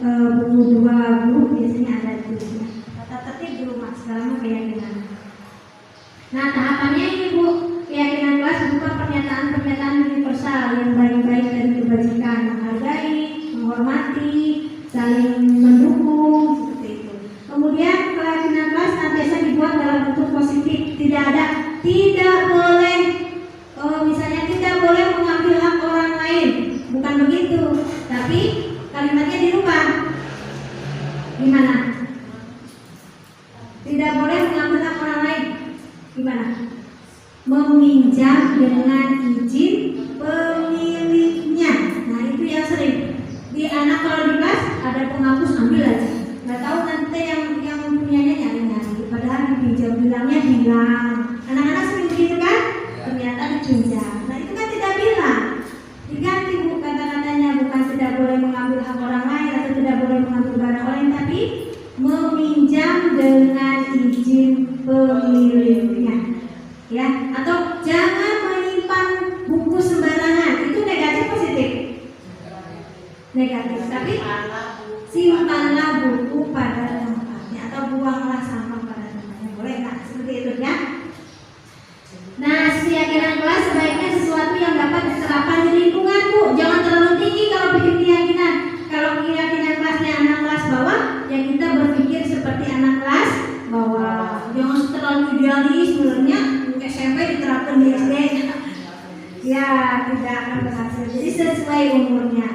2 guru biasanya ada tulisnya. Tata tertib di rumah sekarang keyakinan. Nah, tahapannya ini Bu, keyakinan kelas berupa pernyataan-pernyataan universal yang baik-baik dari kebajikan, menghargai, menghormati, saling mendukung, seperti itu. Kemudian keyakinan kelas senantiasa dibuat dalam bentuk positif, tidak boleh misalnya tidak boleh mengambil hak orang lain, bukan begitu, tapi kalimatnya dirubah. Gimana? Tidak boleh mengambil hak orang lain. Gimana? Meminjam dengan izin pemiliknya. Nah, itu yang sering di anak kalau di kelas ada penghapus, ambil aja. Nggak tahu nanti yang punyanya nyari-nyari. Padahal dipinjam, bilangnya bilang. Anak-anak sering begitu kan? Ternyata dipinjam. Nah, itu kan tidak bilang. Diganti Bu kata-katanya, bukan tidak boleh mengambil hak orang lain atau tidak boleh mengambil barang orang lain, tapi meminjam dengan izin pemiliknya. Ya, atau jangan menyimpan buku sembarangan. Itu negatif positif? Negatif. Tapi simpanlah buku pada tempatnya atau buanglah sampah pada tempatnya. Boleh nggak seperti itu ya? Nah, keyakinan kelas sebaiknya sesuatu yang dapat diterapkan di lingkungan Bu. Jangan terlalu tinggi kalau bikin keyakinan. Kalau keyakinan kelasnya anak kelas bawah, ya kita berpikir seperti anak kelas bawah. Jangan terlalu idealis, sebenarnya SMP diterapkan di SD. Ya, tidak akan berhasil. Jadi sesuai umurnya.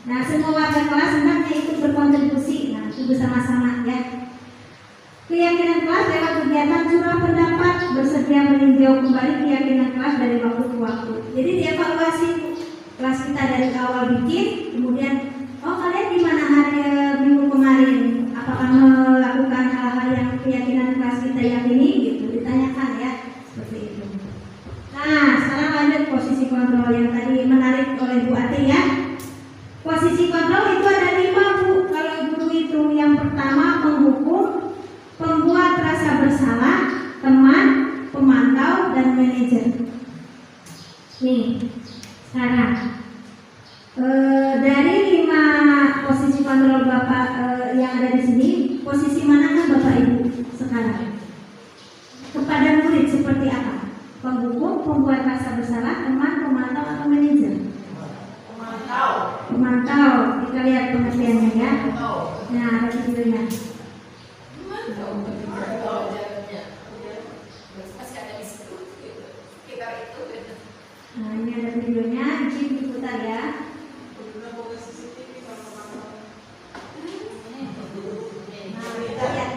Nah, semua warga kelas hendaknya ikut berkontribusi. Nah, itu bersama-sama ya. Keyakinan kelas lewat kegiatan curah pendapat, bersedia meninjau kembali keyakinan kelas dari waktu ke waktu. Jadi dievaluasi kelas kita dari awal bikin, kemudian kalian gimana hari minggu kemarin? Apakah melakukan hal-hal yang keyakinan kelas kita yakini? Gitu ditanyakan ya, seperti itu. Nah, sekarang lanjut posisi kontrol yang tadi menarik oleh Bu Ati ya. Posisi kontrol itu ada 5 Bu. Kalau guru itu yang pertama penghukum, pembuat rasa bersalah, teman, pemantau, dan manajer. Nih, sekarang dari 5 posisi kontrol Bapak yang ada di sini, posisi manakah Bapak Ibu sekarang? Kepada murid seperti apa? Penghukum, pembuat rasa bersalah, teman, pemantau, atau manajer? Pemantau. Kita lihat pengertiannya ya. Nah, ada videonya. Nah, ini ada videonya, izin diputar ya. Nah, kita lihat.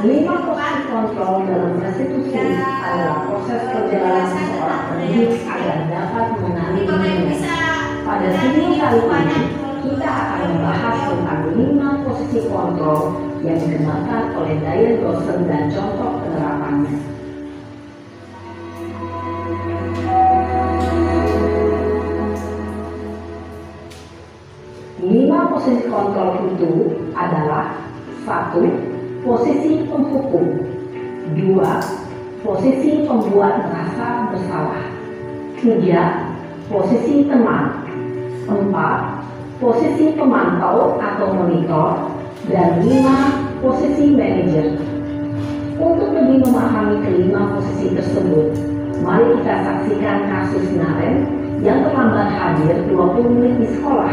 Lima posisi kontrol dalam restitusi adalah proses perjalanan seorang pendidik agar dapat mengenali dirinya. Pada sini kali ini kita akan membahas tentang 5 posisi kontrol yang dikembangkan oleh Diane Dawson dan contoh penerapannya. Lima posisi kontrol itu adalah 1. Posisi penghukum. 2. Posisi pembuat rasa bersalah. 3. Posisi teman. 4. Posisi pemantau atau monitor. Dan 5. Posisi manajer. Untuk lebih memahami kelima posisi tersebut, Mari kita saksikan kasus Naren yang terlambat hadir 20 menit di sekolah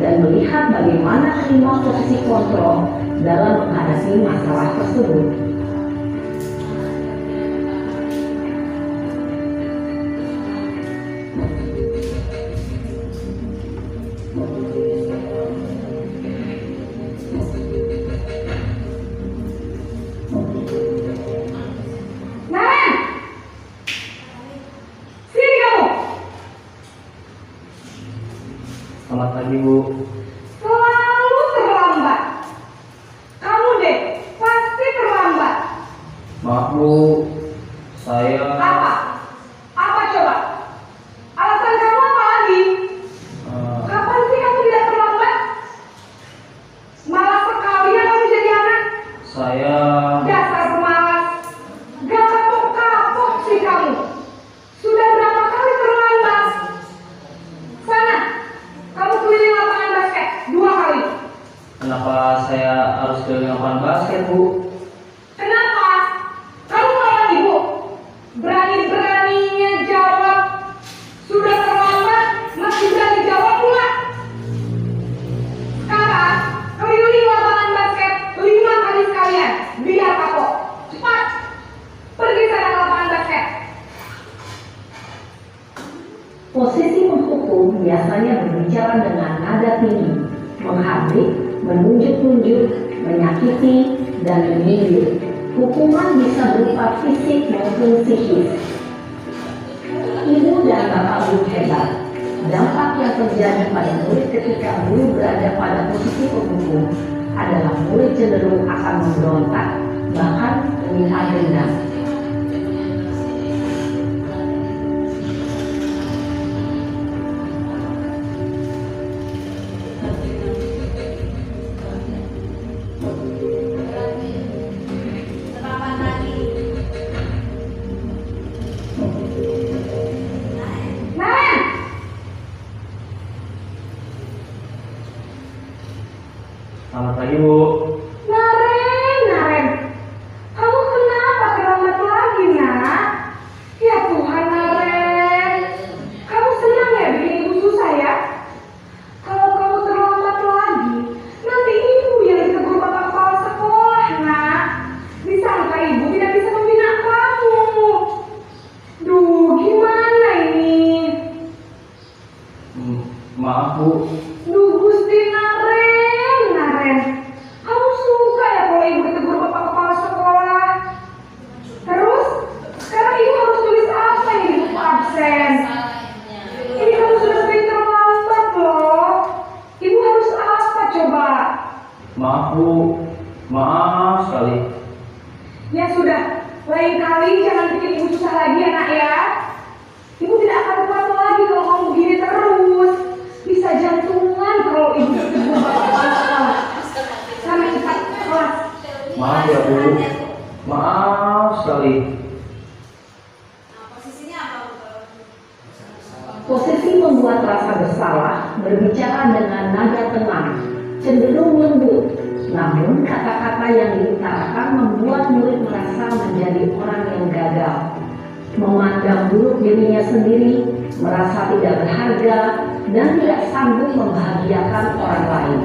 dan melihat bagaimana terima posisi kontrol dalam menghadapi masalah tersebut. Selamat pagi, Bu. Selalu terlambat. Kamu deh, pasti terlambat. Maaf, Bu. Saya... Apa? Apa coba? Alasan kamu apa lagi? Kapan sih kamu tidak terlambat? Malas sekali ya kamu jadi anak. Saya... Dasar pemalas. Gak kapok-kapok sih kamu. Sudah berapa kali terlambat? Sana, kamu keliling lapangan basket 2 kali. Kenapa saya harus keliling lapangan basket, Bu? Kenapa? Kamu melawan ibu? Berani-beraninya jawab. Sudah terlambat, masih berani jawab pula. Sekarang, keliling lapangan basket 5 kali sekalian. Biar kapok. Cepat. Pergi sana ke lapangan basket. Posisi menghukum biasanya berbicara dengan nada tinggi, menghardik, menunjuk-nunjuk, menyakiti, dan menyindir. Hukuman bisa berupa fisik maupun psikis. Ibu dan bapak guru hebat. Dampak yang terjadi pada murid ketika guru berada pada posisi penghukum adalah murid cenderung akan memberontak, bahkan meminta dendam. Selamat pagi. Naren! Selamat pagi, Bu. Naren. Kamu kenapa terlambat lagi, nak? Ya Tuhan, Naren. Kamu senang ya bikin ibu susah ya? Kalau kamu terlambat lagi, nanti ibu yang ditegur bapak kepala sekolah, nak. Disangka ibu tidak bisa membina kamu. Duh, gimana ini? Maaf, Bu. Duh, Gusti Naren. Kamu suka ya kalau ibu ditegur bapak kepala sekolah? Terus, sekarang ibu harus tulis apa ini di buku absen? Ini kamu sudah sering terlambat loh. Ibu harus apa coba? Maaf, Bu. Maaf sekali. Ya sudah, lain kali jangan bikin ibu susah lagi ya nak ya. Ibu tidak akan kuat lagi kalau kamu begini terus. Bisa jantungan kalau ibu ditegur bapak kepala sekolah. Sana cepat kelas. Maaf ya, Bu. Maaf sekali. Posisinya apa, Bu? Posisi membuat rasa bersalah berbicara dengan nada tenang, cenderung lembut. Namun kata-kata yang diutarakan membuat murid merasa menjadi orang yang gagal, memandang buruk dirinya sendiri, merasa tidak berharga, dan tidak sanggup membahagiakan orang lain.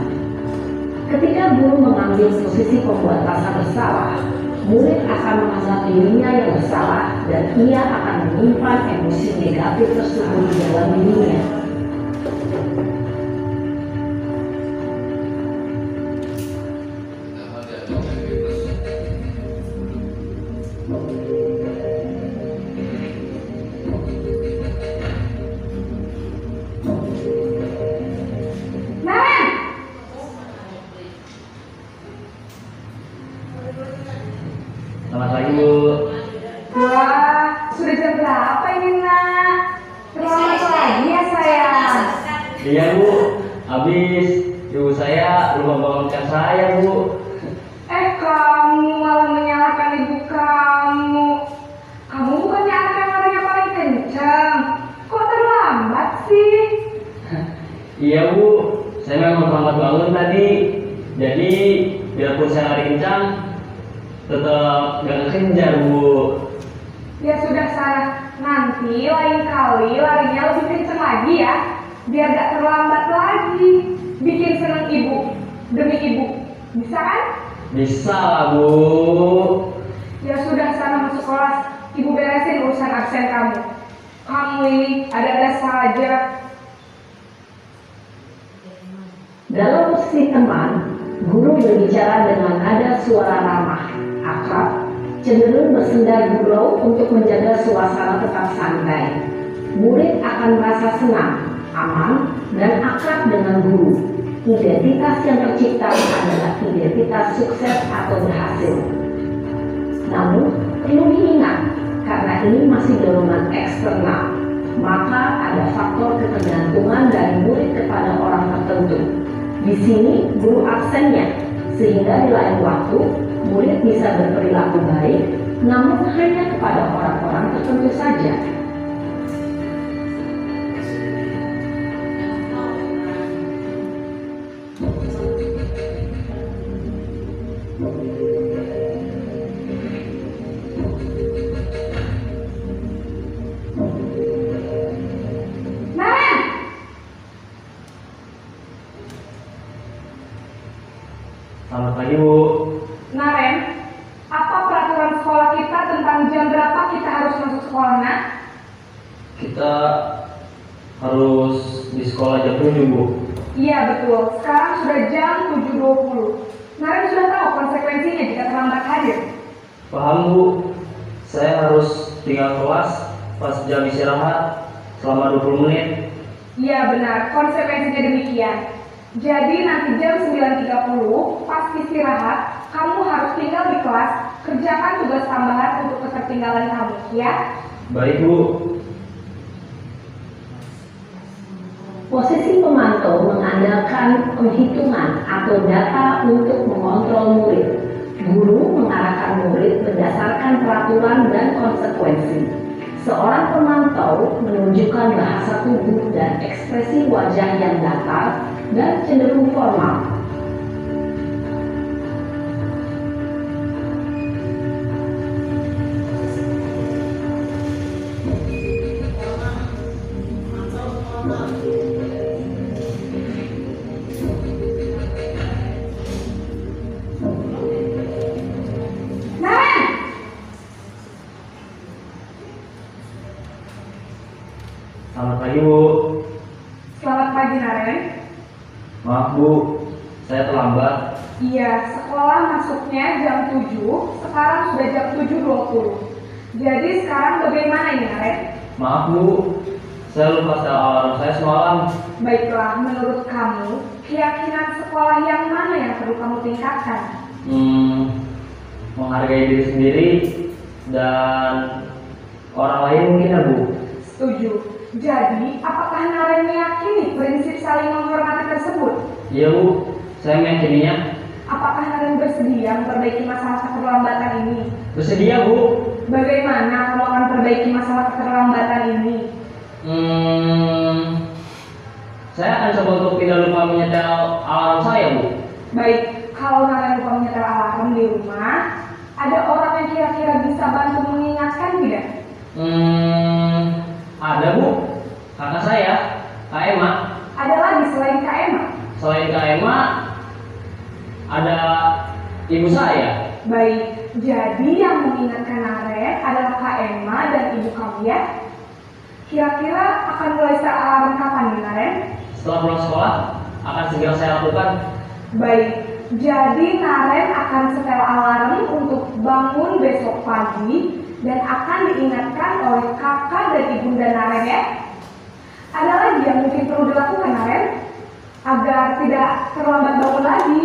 Ketika guru mengambil posisi pembuat rasa bersalah, murid akan menganggap dirinya yang bersalah dan ia akan menyimpan emosi negatif tersebut di dalam dirinya. Naren! Selamat pagi, Bu. Wah, sudah jam berapa ini nak? Terlambat lagi ya sayang. Iya, Bu. Habis ibu saya lupa bangunkan saya, Bu. Kamu malah menyalahkan ibu kamu. Kamu bukannya anak yang larinya paling kencang. Kok terlambat sih? Iya, Bu. Saya memang terlambat bangun tadi. Jadi, biarpun saya lari kencang, tetap gak kejar, Bu. Ya sudah sana, Nanti lain kali larinya lebih kenceng lagi ya, biar gak terlambat lagi. Bikin seneng ibu, demi ibu. Bisa kan? Bisa lah, Bu. Ya sudah, sana masuk kelas. Ibu beresin urusan absen kamu. Kamu ini ada-ada saja. Dalam posisi teman, guru berbicara dengan nada suara ramah, akrab, cenderung bersenda gurau untuk menjaga suasana tetap santai. Murid akan merasa senang, aman, dan akrab dengan guru. Identitas yang tercipta adalah identitas sukses atau berhasil. Namun, perlu diingat, karena ini masih dorongan eksternal, maka ada faktor ketergantungan dari murid kepada orang tertentu. Di sini guru absennya, sehingga di lain waktu murid bisa berperilaku baik, namun hanya kepada orang-orang tertentu saja. Selamat pagi, Bu. Naren, apa peraturan sekolah kita tentang jam berapa kita harus masuk sekolah, Nak? Kita harus di sekolah jam 7, Bu. Iya betul, sekarang sudah jam 7.20. Naren sudah tahu konsekuensinya jika terlambat hadir. Paham, Bu. Saya harus tinggal kelas pas jam istirahat selama 20 menit. Iya benar, konsekuensinya demikian. Jadi nanti jam 9.30 pas istirahat, kamu harus tinggal di kelas, kerjakan tugas tambahan untuk ketertinggalan kamu, ya? Baik, Bu. Posisi pemantau mengandalkan penghitungan atau data untuk mengontrol murid. Guru mengarahkan murid berdasarkan peraturan dan konsekuensi. Seorang pemantau menunjukkan bahasa tubuh dan ekspresi wajah yang datar dan cenderung formal. Selamat pagi, Bu. Selamat pagi, Naren. Maaf, Bu. Saya terlambat. Iya, sekolah masuknya jam 7, sekarang sudah jam 7.20. Jadi sekarang bagaimana ini, Naren? Maaf, Bu. Saya lupa setel alarm saya semalam. Baiklah, menurut kamu, keyakinan sekolah yang mana yang perlu kamu tingkatkan? Menghargai diri sendiri dan orang lain mungkin, ya, Bu. Setuju. Jadi, apakah Naren meyakini prinsip saling menghormati tersebut? Iya, Bu. Saya meyakininya. Apakah Naren bersedia memperbaiki masalah keterlambatan ini? Bersedia, Bu. Bagaimana kamu akan perbaiki masalah keterlambatan ini? Saya akan coba untuk tidak lupa menyetel alarm saya, Bu. Baik, kalau Naren lupa menyetel alarm di rumah, ada orang yang kira-kira bisa bantu mengingatkan tidak? Ada, Bu. Kakak saya, Kak Emma. Ada lagi selain Kak Emma? Selain Kak Emma, ada ibu saya. Baik, jadi yang mengingatkan Naren adalah Kak Emma dan ibu kamu, ya? Kira-kira akan mulai setel alarm kapan nih, Naren? Setelah pulang sekolah, akan segera saya lakukan. Baik, jadi Naren akan setel alarm untuk bangun besok pagi dan akan diingatkan oleh kakak dan ibunda Naren, ya? Ada lagi yang mungkin perlu dilakukan, Naren, agar tidak terlambat bangun lagi?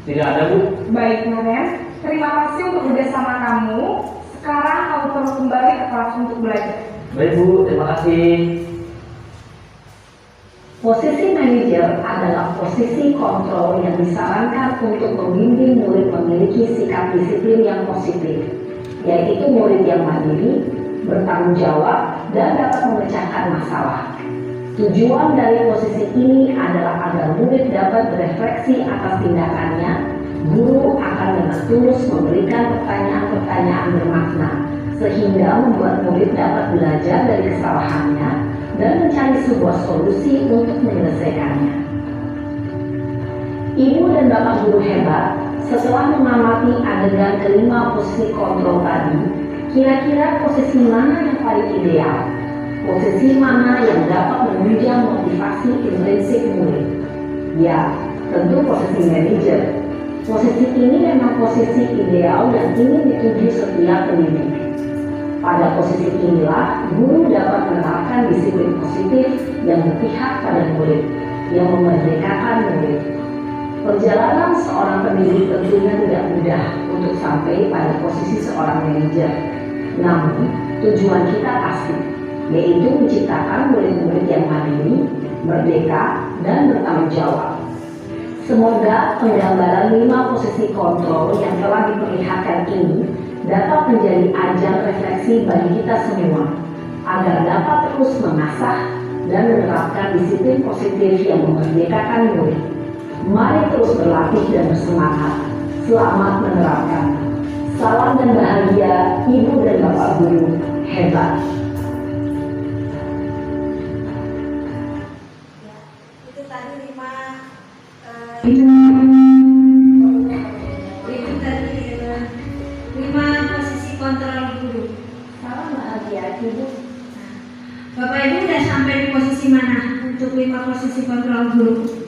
Tidak ada, Bu. Baik, Naren, terima kasih untuk kerjasama kamu. Sekarang kamu perlu kembali ke kelas untuk belajar. Baik, Bu. Terima kasih. Posisi manajer adalah posisi kontrol yang disarankan untuk membimbing murid memiliki sikap disiplin yang positif, yaitu murid yang mandiri, bertanggung jawab, dan dapat memecahkan masalah. Tujuan dari posisi ini adalah agar murid dapat berefleksi atas tindakannya. Guru akan dengan tulus memberikan pertanyaan-pertanyaan bermakna, sehingga membuat murid dapat belajar dari kesalahannya dan mencari sebuah solusi untuk menyelesaikannya. Ibu dan Bapak guru hebat, setelah mengamati adegan kelima posisi kontrol tadi, kira-kira posisi mana yang paling ideal? Posisi mana yang dapat menunjang motivasi intrinsik murid? Ya, tentu posisi manajer. Posisi ini memang posisi ideal dan ingin dituju setiap pendidik. Pada posisi inilah, guru dapat menerapkan disiplin positif yang berpihak pada murid, yang memerdekakan murid. Perjalanan seorang pendidik tentunya tidak mudah untuk sampai pada posisi seorang manajer. Namun, tujuan kita pasti, yaitu menciptakan murid-murid yang mandiri, merdeka, dan bertanggung jawab. Semoga penggambaran 5 posisi kontrol yang telah diperlihatkan ini dapat menjadi ajang refleksi bagi kita semua, agar dapat terus mengasah dan menerapkan disiplin positif yang memerdekakan murid. Mari terus berlatih dan bersemangat. Selamat menerapkan. Salam dan bahagia Ibu dan Bapak guru hebat. Itu tadi 5 posisi kontrol guru. Salam bahagia Ibu. Bapak Ibu udah sampai di posisi mana untuk 5 posisi kontrol guru?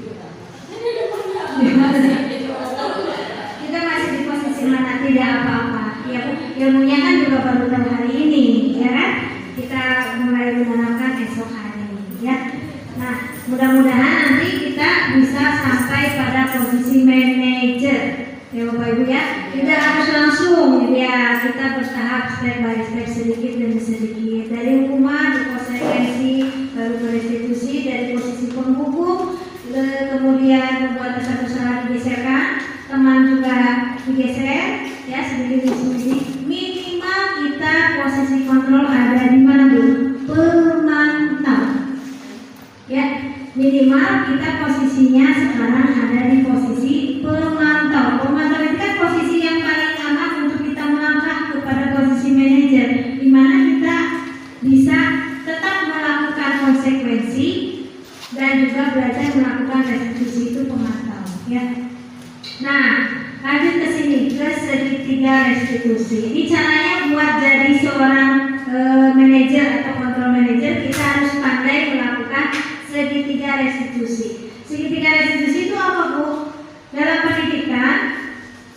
Kita masih di posisi mana? Tidak apa-apa. Ya, ilmunya kan juga baru tahu hari ini, ya kan? Kita mulai menerapkan esok hari, ya. Nah, mudah-mudahan nanti kita bisa sampai pada posisi manajer, ya Bapak Ibu ya. Tidak harus langsung, ya kita bertahap step by step sedikit demi sedikit. Dari hukuman, dikonsekuensi, baru restitusi, dari posisi penghukum, kemudian membuat dosa-dosa digeserkan, teman juga digeser, ya sedikit demi sedikit. Minimal kita posisi kontrol ada di mana dulu? Pemantau. Ya, minimal kita posisinya sekarang ada di posisi pemantau. Pemantau itu kan posisi yang paling aman untuk kita melangkah kepada posisi manajer, di mana kita bisa tetap melakukan konsekuensi dan juga belajar melakukan restitusi. Itu pemantau, ya. Nah, lanjut ke sini ke segitiga restitusi. Ini caranya buat jadi seorang manajer atau kontrol manajer, kita harus pandai melakukan segitiga restitusi. Segitiga restitusi itu apa, Bu? Dalam pendidikan,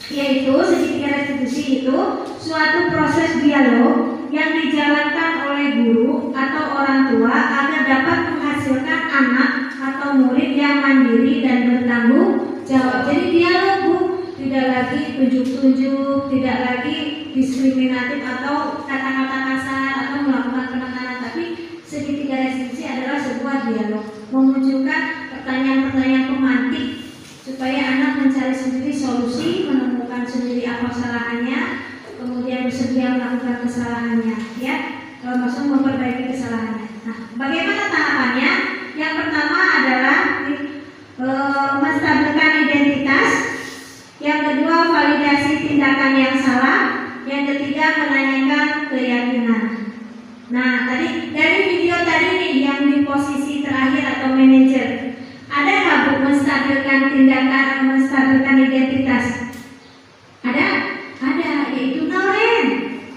yaitu segitiga restitusi itu suatu proses dialog yang dijalankan oleh guru atau orang tua agar dapat menghasilkan anak atau murid yang mandiri dan bertanggung jawab. Jadi dialog, Bu, tidak lagi tunjuk-tunjuk, tidak lagi diskriminatif atau kata-kata kasar atau melakukan penekanan, tapi segitiga restitusi adalah sebuah dialog, memunculkan pertanyaan-pertanyaan pemantik supaya anak mencari sendiri solusi, menemukan sendiri apa kesalahannya, kemudian bersedia melakukan kesalahannya, ya, maksud memperbaiki kesalahannya. Nah, bagaimana tahapannya? Yang pertama adalah menstabilkan identitas, yang kedua validasi tindakan yang salah, yang ketiga menanyakan keyakinan. Nah, tadi dari video tadi nih yang di posisi terakhir atau manajer, ada nggak, Bu, menstabilkan tindakan, menstabilkan identitas? Ada, yaitu Nauren.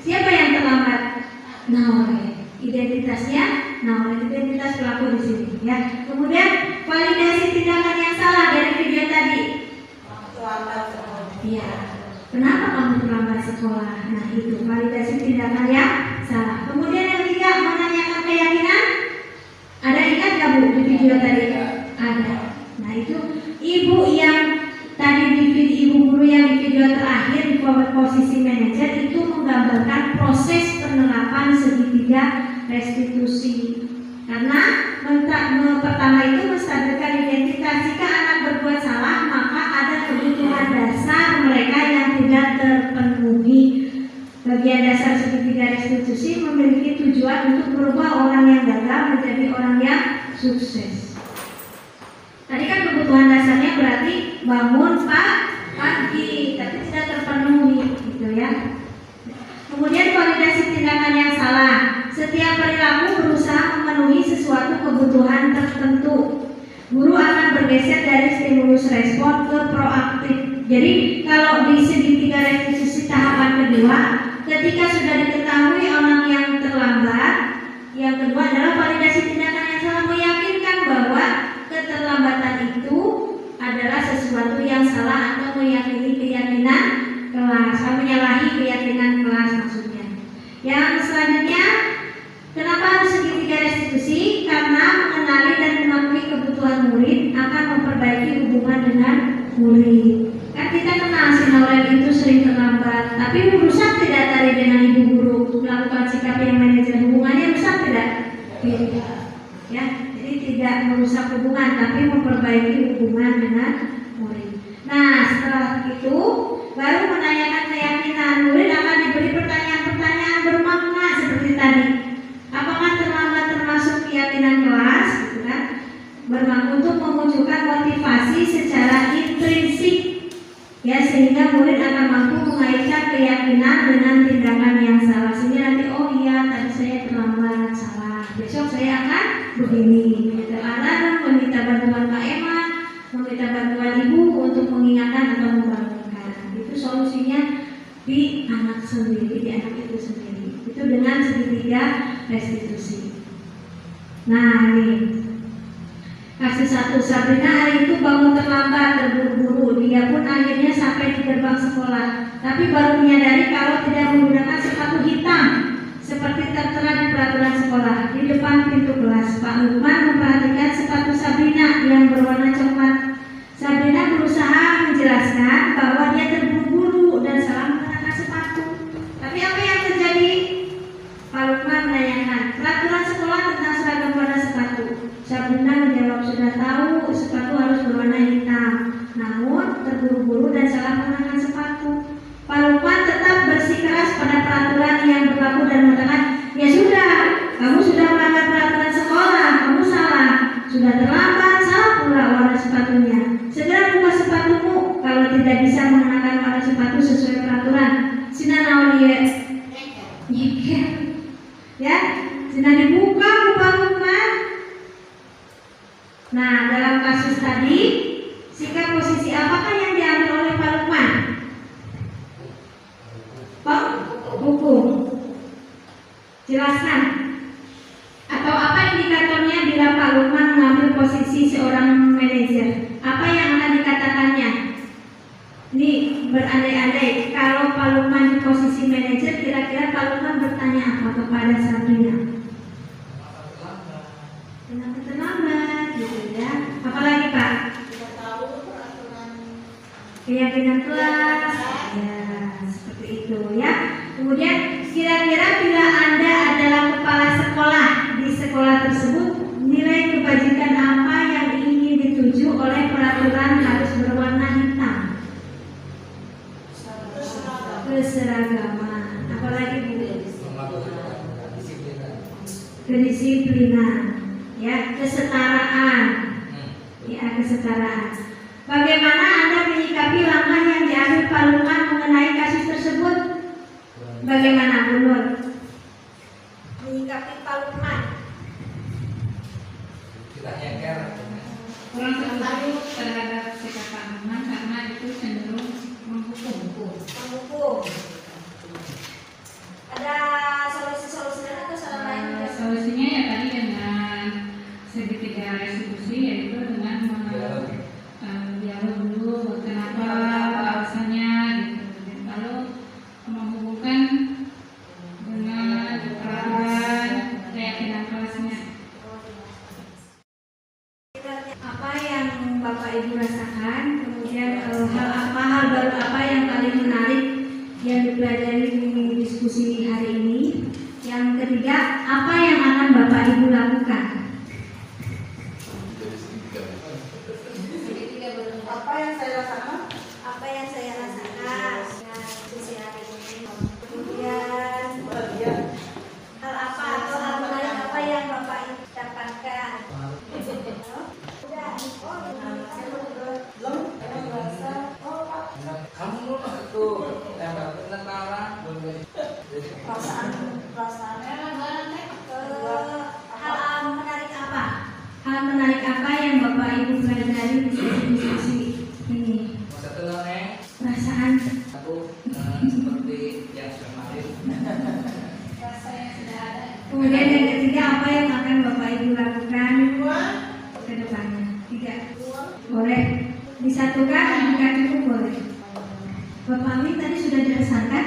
Siapa yang terlambat? Nauren. Identitasnya Nauren, identitas pelaku di sini, ya. Kemudian validasi tindakan yang salah dari video tadi. Iya. Kenapa kamu terlambat sekolah? Nah, itu validasi tindakan yang salah. Kemudian yang ketiga, menanyakan keyakinan. Ada ingat nggak, Bu, di video tadi? Ada. Nah, itu ibu yang tadi di video, ibu guru yang di video terakhir di posisi manajer itu menggambarkan proses penerapan segitiga restitusi. Karena pertama itu menstabilkan identitas. Jika anak berbuat salah, maka ada kebutuhan dasar mereka yang tidak terpenuhi. Bagian dasar segitiga restitusi memiliki tujuan untuk merubah orang yang gagal menjadi orang yang sukses. Tadi kan kebutuhan dasarnya berarti bangun pagi, tapi tidak terpenuhi, gitu ya. Kemudian validasi tindakan tindakan yang salah. Setiap perilaku berusaha memenuhi sesuatu kebutuhan tertentu. Guru akan bergeser dari stimulus respon ke proaktif. Jadi kalau di segitiga restitusi tahapan kedua, ketika sudah diketahui orang yang terlambat, yang kedua adalah validasi tindakan yang salah, meyakinkan bahwa keterlambatan itu adalah sesuatu yang salah atau meyakini keyakinan kelas, menyalahi keyakinan kelas maksudnya. Yang selanjutnya, kenapa harus segitiga restitusi? Karena mengenali dan mengakui kebutuhan murid akan memperbaiki hubungan dengan murid. Kan kita kenal si Naurel itu sering terlambat, tapi merusak tidak tadi dengan ibu guru melakukan sikap yang manajer, hubungannya rusak tidak? Tidak. Ya, jadi tidak merusak hubungan, tapi memperbaiki hubungan dengan murid. Nah, setelah itu baru menanyakan keyakinan. Murid akan diberi pertanyaan-pertanyaan bermakna seperti tadi. Apakah terlambat termasuk keyakinan kelas? Gitu kan? Bermakna untuk memunculkan motivasi secara intrinsik, ya, sehingga murid akan mampu mengaitkan keyakinan dengan tindakan yang salah. Sehingga nanti, oh iya, tadi saya terlambat, salah. Besok saya akan begini. Meminta alarm, meminta bantuan Pak Eman, meminta bantuan ibu untuk mengingatkan atau membangunkan. Itu solusinya di anak sendiri, di anak itu sendiri. Itu dengan segitiga restitusi. Nah, ini kasus 1, Sabrina hari itu bangun terlambat, terburu-buru. Dia pun akhirnya sampai di gerbang sekolah, tapi baru menyadari kalau tidak menggunakan sepatu hitam seperti tertera di peraturan sekolah. Di depan pintu kelas, Pak Lukman memperhatikan sepatu Sabrina yang berwarna coklat. Sabrina berusaha menjelaskan bahwa dia terburu-buru dan salah mengenakan sepatu. Tapi apa yang terjadi? Pak Lukman menanyakan peraturan sekolah tentang seragam warna sepatu. Sabrina menjawab sudah tahu sepatu harus berwarna hitam, namun terburu-buru dan salah mengenakan sepatu. Pak Lukman tetap bersikeras pada peraturan yang berlaku dan mengatakan, ya sudah, kamu sudah melanggar peraturan sekolah, kamu salah, sudah terlambat, salah pula warna sepatunya. Segera buka sepatumu, kalau tidak bisa mengenakan warna sepatu sesuai peraturan. Sina naulie, ya, sina dibuka Pak Lukman. Nah, dalam kasus tadi, sikap posisi apakah yang diambil oleh Pak Lukman? Pak, hukum. Jelaskan. Atau apa indikatornya bila Pak Lukman mengambil posisi seorang manajer? Apa yang akan dikatakannya? Ini berandai-andai, kalau Pak Lukman di posisi manajer, kira-kira Pak Lukman bertanya apa kepada Sabrina? Kenapa terlambat, gitu ya? Apalagi Pak? Tidak tahu peraturan Keyakinan kelas, ya seperti itu ya. Kemudian kira-kira bila Anda adalah kepala sekolah di sekolah tersebut, nilai kebajikan apa yang ingin dituju oleh peraturan harus berwarna hitam? Keseragaman. Apalagi Bu? Kedisiplinan. Ya, kesetaraan. Ya, kesetaraan. Bagaimana Anda menyikapi langkah yang diambil Pak Lukman mengenai kasus tersebut? Bagaimana, Bu Nur? Menyikapi Pak Lukman? Kita nyeker. Kurang setuju terhadap sikap Pak Lukman karena itu cenderung menghukum. Ada solusi-solusinya atau saran lain? Solusinya ya tadi dengan segitiga restitusi, yaitu dengan dialog dulu kenapa alasannya gitu. Lalu menghubungkan dengan peraturan keyakinan kelasnya. Apa yang Bapak Ibu rasakan, kemudian hal baru apa yang paling menarik yang berkesan kan?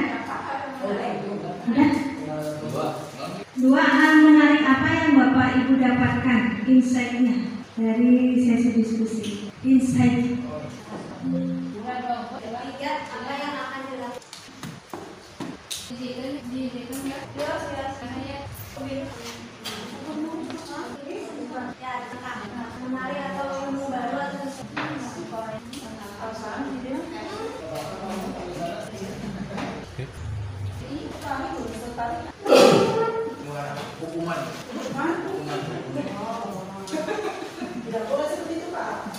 Udah? Dua, hal menarik apa yang Bapak Ibu dapatkan insight-nya dari sesi diskusi? Insight. Apa yang akan dilakukan? Menari atau ilmu baru atau Hukuman. Tidak boleh seperti itu, Pak.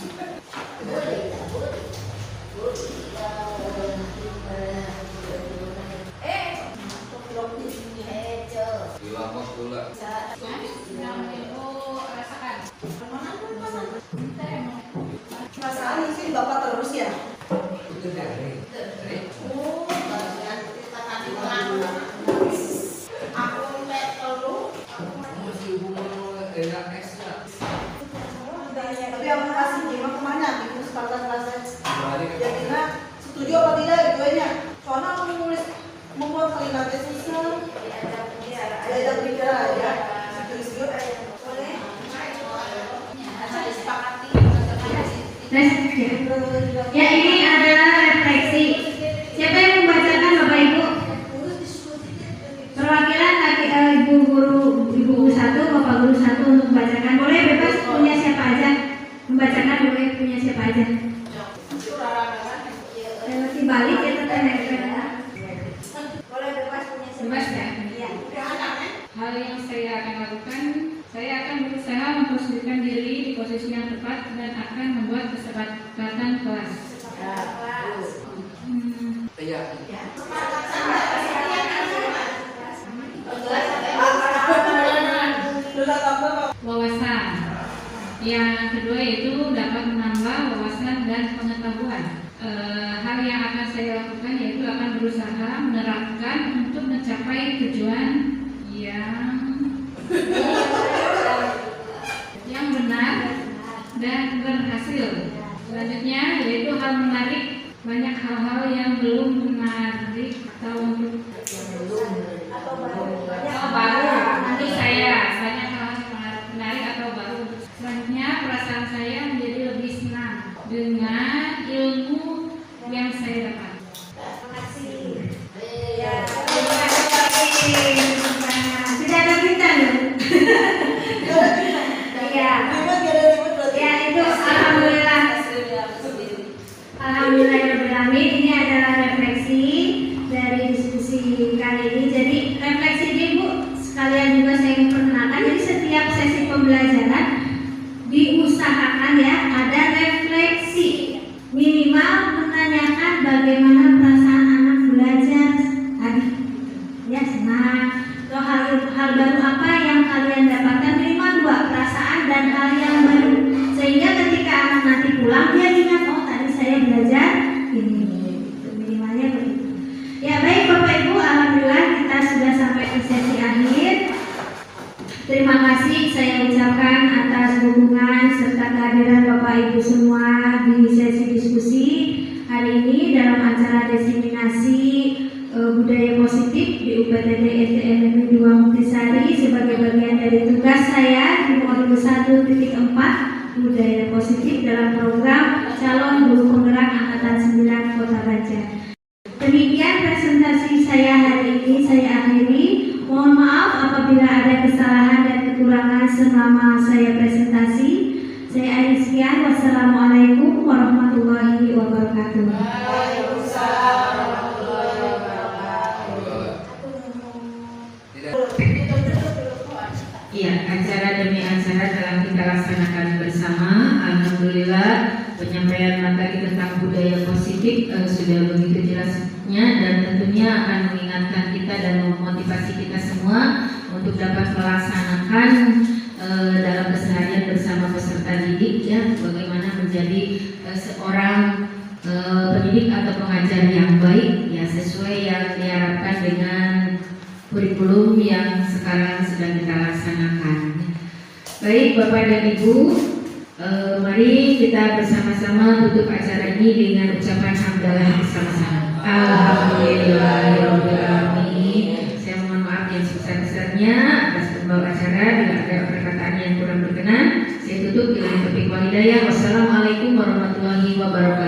Dilapor pula. Perasaan sih Bapak terus ya? Tapi aku kasih gimana kemana? Bikin sepatah rasa. Ya kira setuju apa tidak duanya? Soalnya aku membuat kalimatnya susah. Diajak bicara ya. Setuju. Boleh. Ya, ini adalah refleksi. Siapa yang membacakan Bapak Ibu? Perwakilan ibu guru satu, Bapak guru satu untuk membacakan. Boleh bebas punya siapa aja. Membacakan boleh punya siapa aja. Dibalik ya tetap. boleh bebas punya Bebas ya? Iya. Hal yang saya akan lakukan, saya akan berusaha memposisikan diri di posisi yang tepat dan akan membuat kesepakatan kelas. Iya. Wawasan. Yang kedua itu dapat menambah wawasan dan pengetahuan. Hal yang akan saya lakukan yaitu akan berusaha menerapkan untuk mencapai tujuan yang benar dan berhasil. Selanjutnya yaitu hal menarik. Banyak hal-hal yang belum menarik atau baru untuk saya. Banyak hal yang menarik atau baru. Selanjutnya perasaan saya menjadi lebih senang dengan ilmu yang saya dapat. Tidak ada bintang ya? Ya itu alhamdulillah. Alhamdulillahirobbilalamin. Ini adalah refleksi dari diskusi kali ini. Jadi refleksi ini Bu sekalian juga saya ingin perkenalkan. Jadi setiap sesi pembelajaran diusahakan ya ada refleksi, minimal menanyakan bagaimana perasaan anak belajar tadi. Ya senang. Atau hal baru apa yang kalian dapatkan, minimal dua, perasaan dan hal yang baru. Sehingga ketika anak nanti pulang dia ingat, oh tadi saya belajar ini. Minimalnya begitu. Ya baik Bapak Ibu, alhamdulillah kita sudah sampai ke sesi akhir. Terima kasih saya ucapkan atas dukungan serta kehadiran Bapak Ibu semua di sesi diskusi hari ini dalam acara diseminasi budaya positif di UPTD STMMI 2 Muktisari sebagai bagian dari tugas saya di modul 1.4 budaya positif dalam program calon guru penggerak angkatan 9 Kota Banjar. Demikian presentasi saya hari ini saya akhiri. Mohon maaf apabila ada kesalahan dan kekurangan selama saya presentasi. Saya akhiri sekian. Wassalamualaikum warahmatullahi wabarakatuh. Iya, acara demi acara telah kita laksanakan bersama. Alhamdulillah penyampaian materi tentang budaya positif sudah begitu jelasnya dan tentunya akan mengingatkan kita dan memotivasi kita semua untuk dapat melaksanakan dalam keseharian bersama peserta didik ya, bagaimana menjadi seorang pendidik atau pengajar yang baik ya, sesuai yang diharapkan dengan kurikulum yang sekarang sedang kita laksanakan. Baik Bapak dan Ibu, mari kita bersama-sama tutup acara ini dengan ucapan hamdalah bersama-sama. Alhamdulillahirobbilalamin. Saya mohon maaf yang sebesar-besarnya atas pembawa acara. Bila ada perkataan yang kurang berkenan, saya tutup dengan taufiq wal hidayah. Wassalamualaikum warahmatullahi wabarakatuh.